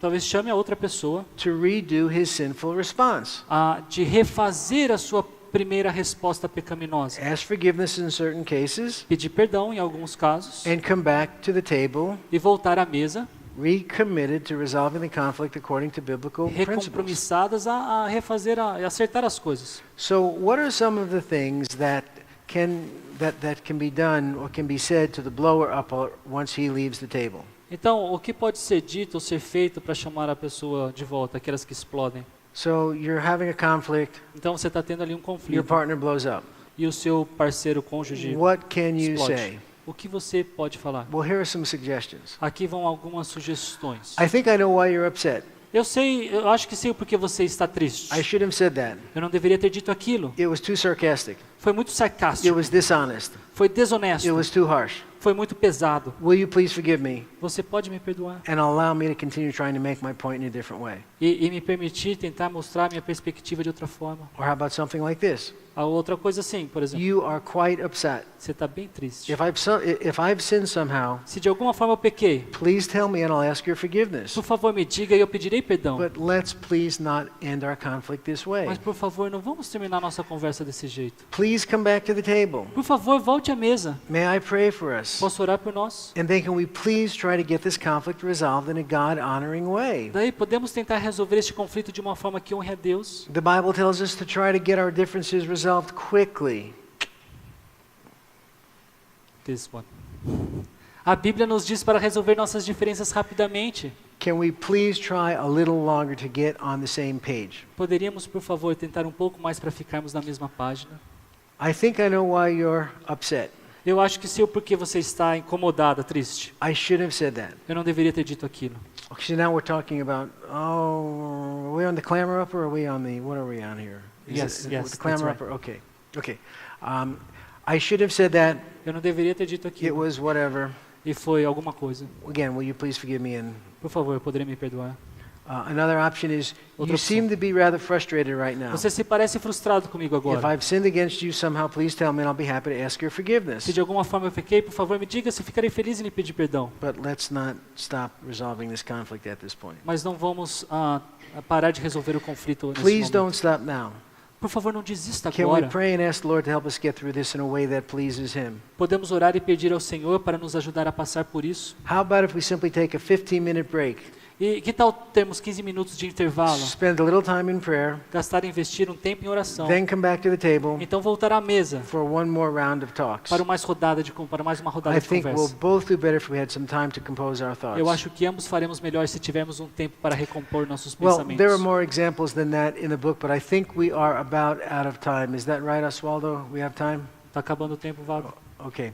Speaker 2: talvez chame a outra pessoa
Speaker 1: to redo his sinful response.
Speaker 2: de refazer a sua primeira resposta pecaminosa.
Speaker 1: Ask forgiveness in certain cases
Speaker 2: Pedir perdão em alguns casos
Speaker 1: and come back to the table
Speaker 2: e voltar à mesa,
Speaker 1: recommitted to resolving the conflict according to biblical principles.
Speaker 2: recompromissadas a refazer, a acertar as coisas.
Speaker 1: So what are some of the things that can be done or can be said to the blower upper once he leaves the table?
Speaker 2: Então, o que pode ser dito ou ser feito para chamar a pessoa de volta, aquelas que explodem?
Speaker 1: So you're having a conflict,
Speaker 2: Então, você está tendo ali um
Speaker 1: your
Speaker 2: conflito
Speaker 1: partner blows up.
Speaker 2: e o seu parceiro, cônjuge,
Speaker 1: What can you
Speaker 2: explode.
Speaker 1: say?
Speaker 2: O que você pode falar?
Speaker 1: Well, here are some suggestions.
Speaker 2: Aqui vão algumas sugestões.
Speaker 1: I think I know why you're upset.
Speaker 2: Eu acho que sei o porquê você está triste.
Speaker 1: I should have said that.
Speaker 2: Eu não deveria ter dito aquilo.
Speaker 1: It was too sarcastic.
Speaker 2: Foi muito
Speaker 1: It
Speaker 2: sarcástico.
Speaker 1: was dishonest.
Speaker 2: Foi desonesto.
Speaker 1: It was too harsh.
Speaker 2: Foi muito pesado.
Speaker 1: Will you please forgive me
Speaker 2: Você pode me perdoar
Speaker 1: and allow me to continue trying to make my point in a different way?
Speaker 2: e me permitir tentar mostrar minha perspectiva de outra forma.
Speaker 1: Or how about something like this?
Speaker 2: A outra coisa assim, por exemplo,
Speaker 1: You are quite upset.
Speaker 2: você está bem triste.
Speaker 1: If I've sinned somehow,
Speaker 2: Se de alguma forma eu pequei,
Speaker 1: please tell me and I'll ask your forgiveness.
Speaker 2: por favor me diga e eu pedirei perdão.
Speaker 1: But let's please not end our conflict this way.
Speaker 2: Mas por favor, não vamos terminar nossa conversa desse jeito.
Speaker 1: Please come back to the table.
Speaker 2: Por favor, volte à mesa.
Speaker 1: May I pray for us?
Speaker 2: Posso orar por nós?
Speaker 1: And then can we please try to get this conflict resolved in a God-honoring way?
Speaker 2: Daí podemos tentar resolver este conflito de uma forma que honre a Deus.
Speaker 1: The Bible tells us to try to get our differences resolved quickly.
Speaker 2: This one. A Bíblia nos diz para resolver nossas diferenças rapidamente.
Speaker 1: Can we please try a little longer to get on the same page?
Speaker 2: Poderíamos, por favor, tentar um pouco mais para ficarmos na mesma página?
Speaker 1: I think I know why you're upset.
Speaker 2: Eu acho que sei o porquê você está incomodada, triste.
Speaker 1: I should have said that.
Speaker 2: Eu não deveria ter dito aquilo.
Speaker 1: Okay, so now we're talking about, are we on the clamor upper or are we on the, what are we on here?
Speaker 2: Yes, yes,
Speaker 1: The clamor
Speaker 2: that's
Speaker 1: upper, okay. Okay. I should have said that.
Speaker 2: Eu não deveria ter dito
Speaker 1: It
Speaker 2: aquilo.
Speaker 1: was whatever.
Speaker 2: E foi alguma coisa.
Speaker 1: Again, will you please forgive me? And
Speaker 2: Por favor, poderia me perdoar?
Speaker 1: another option is,
Speaker 2: Outra
Speaker 1: you
Speaker 2: opção.
Speaker 1: seem to be rather frustrated right now.
Speaker 2: Você se parece frustrado comigo
Speaker 1: If
Speaker 2: agora.
Speaker 1: I've sinned against you somehow, please tell me and I'll be happy to ask your forgiveness.
Speaker 2: Se de alguma forma eu pequei, por favor, me diga, se eu ficarei feliz em lhe pedir perdão.
Speaker 1: But let's not stop resolving this conflict at this point.
Speaker 2: Mas não vamos parar de resolver o conflito nesse
Speaker 1: Please
Speaker 2: momento.
Speaker 1: don't stop now.
Speaker 2: Por favor, não desista
Speaker 1: Can we
Speaker 2: agora.
Speaker 1: pray and ask the Lord to help us get through this in a way that pleases Him?
Speaker 2: Podemos orar e pedir ao Senhor para nos ajudar a passar por isso.
Speaker 1: How about if we simply take a 15-minute break,
Speaker 2: E que tal termos 15 minutos de intervalo?
Speaker 1: spend a little time in prayer,
Speaker 2: Gastar e investir um tempo em oração.
Speaker 1: then come back to the table
Speaker 2: Então voltar à mesa
Speaker 1: for one more round of talks?
Speaker 2: para mais uma rodada
Speaker 1: I
Speaker 2: de
Speaker 1: think we'll
Speaker 2: conversa.
Speaker 1: both do better if we had some time to compose our thoughts.
Speaker 2: Eu acho que ambos faremos melhor se tivermos um tempo para recompor nossos
Speaker 1: Well,
Speaker 2: pensamentos.
Speaker 1: there are more examples than that in the book, but I think we are about out of time. Is that right, Oswaldo? We have time?
Speaker 2: Está acabando o tempo, Vago.
Speaker 1: Okay.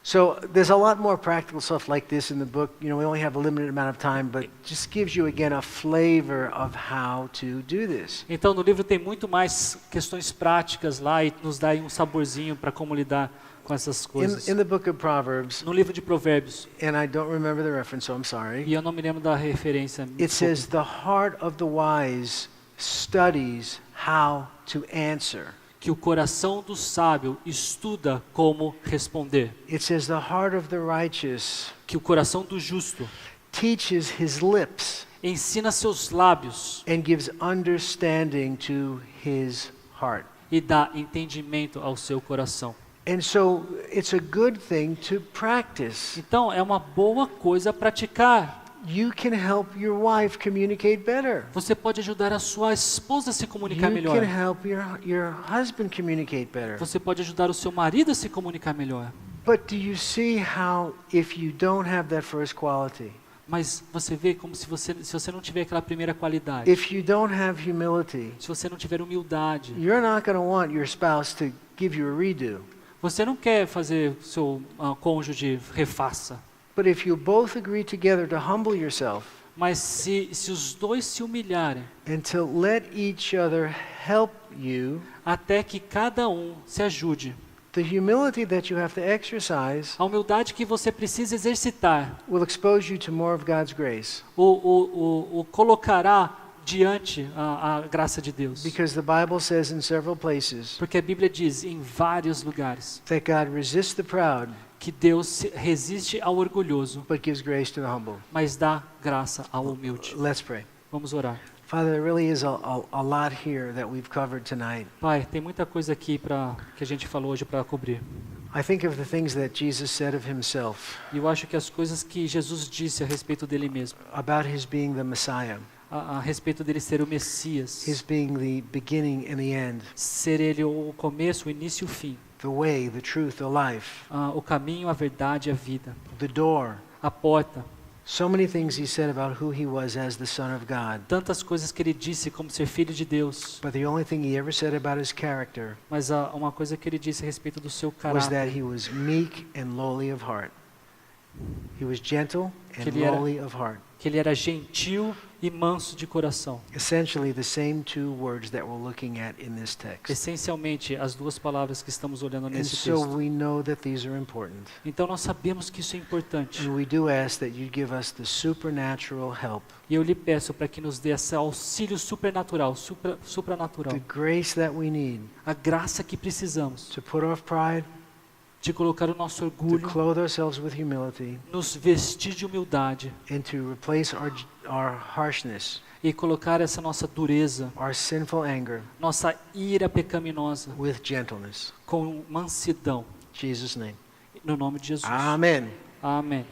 Speaker 1: So there's a lot more practical stuff like this in the book. You know, we only have a limited amount of time, but just gives you again a flavor of how to do this.
Speaker 2: Então, no livro tem muito mais questões práticas lá e nos dá aí um saborzinho para como lidar com essas coisas.
Speaker 1: In the book of Proverbs,
Speaker 2: No livro de Provérbios,
Speaker 1: and I don't remember the reference, so I'm sorry.
Speaker 2: e eu não me lembro da referência, me
Speaker 1: It
Speaker 2: desculpe.
Speaker 1: says, the heart of the wise studies how to answer.
Speaker 2: Que o coração do sábio estuda como responder.
Speaker 1: It says, the heart of the righteous
Speaker 2: Que o coração do justo
Speaker 1: teaches his lips
Speaker 2: ensina seus lábios
Speaker 1: and gives understanding to his heart.
Speaker 2: e dá entendimento ao seu coração.
Speaker 1: And so it's a good thing to practice.
Speaker 2: Então, é uma boa coisa praticar.
Speaker 1: You can help your wife communicate better.
Speaker 2: Você pode ajudar a sua esposa a se comunicar
Speaker 1: You
Speaker 2: melhor.
Speaker 1: can help your husband communicate better.
Speaker 2: Você pode ajudar o seu marido a se comunicar melhor.
Speaker 1: But do you see how if you don't have that first quality,
Speaker 2: Mas você vê como se você não tiver aquela primeira qualidade,
Speaker 1: if you don't have humility,
Speaker 2: se você não tiver humildade,
Speaker 1: you're not going to want your spouse to give you a redo.
Speaker 2: você não quer fazer o seu cônjuge refaça.
Speaker 1: But if you both agree together to humble yourself
Speaker 2: Mas se os dois se humilharem,
Speaker 1: and to let each other help you,
Speaker 2: até que cada um se ajude,
Speaker 1: the humility that you have to exercise
Speaker 2: a humildade que você precisa exercitar
Speaker 1: will expose you to more of God's grace.
Speaker 2: o colocará diante a graça de Deus.
Speaker 1: Because the Bible says in several places
Speaker 2: Porque a Bíblia diz em vários lugares
Speaker 1: that God resists the proud
Speaker 2: que Deus resiste ao orgulhoso,
Speaker 1: but gives grace to the humble.
Speaker 2: mas dá graça ao humilde.
Speaker 1: Let's pray.
Speaker 2: Vamos orar.
Speaker 1: Father, there really is a lot here that we've covered tonight.
Speaker 2: Pai, tem muita coisa aqui que a gente falou hoje para cobrir.
Speaker 1: I think of the things that Jesus said of himself
Speaker 2: E eu acho que as coisas que Jesus disse a respeito dele mesmo,
Speaker 1: about his being the Messiah,
Speaker 2: a respeito dele ser o Messias,
Speaker 1: his being the beginning and the end,
Speaker 2: ser ele o começo, o início e o fim,
Speaker 1: the way, the truth, the life,
Speaker 2: o caminho, a verdade e a vida,
Speaker 1: the door.
Speaker 2: a porta.
Speaker 1: So many things he said about who he was as the Son of God.
Speaker 2: Tantas coisas que ele disse como ser filho de Deus,
Speaker 1: But the only thing he ever said about his character
Speaker 2: mas uma coisa que ele disse a respeito do seu
Speaker 1: was
Speaker 2: caráter,
Speaker 1: that he was meek and lowly of heart. He was gentle and
Speaker 2: Que ele era-
Speaker 1: lowly of heart.
Speaker 2: que ele era gentil e manso de coração.
Speaker 1: Essentially the same two words that we're looking at in this text.
Speaker 2: Essencialmente, as duas palavras que estamos olhando
Speaker 1: And
Speaker 2: nesse
Speaker 1: so
Speaker 2: texto.
Speaker 1: we know that these are important.
Speaker 2: Então nós sabemos que isso é importante.
Speaker 1: And we do ask that you give us the supernatural help,
Speaker 2: E eu lhe peço para que nos dê esse auxílio supernatural, supranatural.
Speaker 1: the grace that we need
Speaker 2: A graça que precisamos
Speaker 1: to put off pride,
Speaker 2: de colocar o nosso
Speaker 1: to
Speaker 2: orgulho,
Speaker 1: clothe ourselves with humility,
Speaker 2: nos vestir de humildade
Speaker 1: and to replace our harshness,
Speaker 2: e colocar essa nossa dureza,
Speaker 1: our sinful anger,
Speaker 2: nossa ira pecaminosa
Speaker 1: with gentleness.
Speaker 2: com mansidão.
Speaker 1: In Jesus' name.
Speaker 2: No nome de Jesus.
Speaker 1: Amen.
Speaker 2: Amém.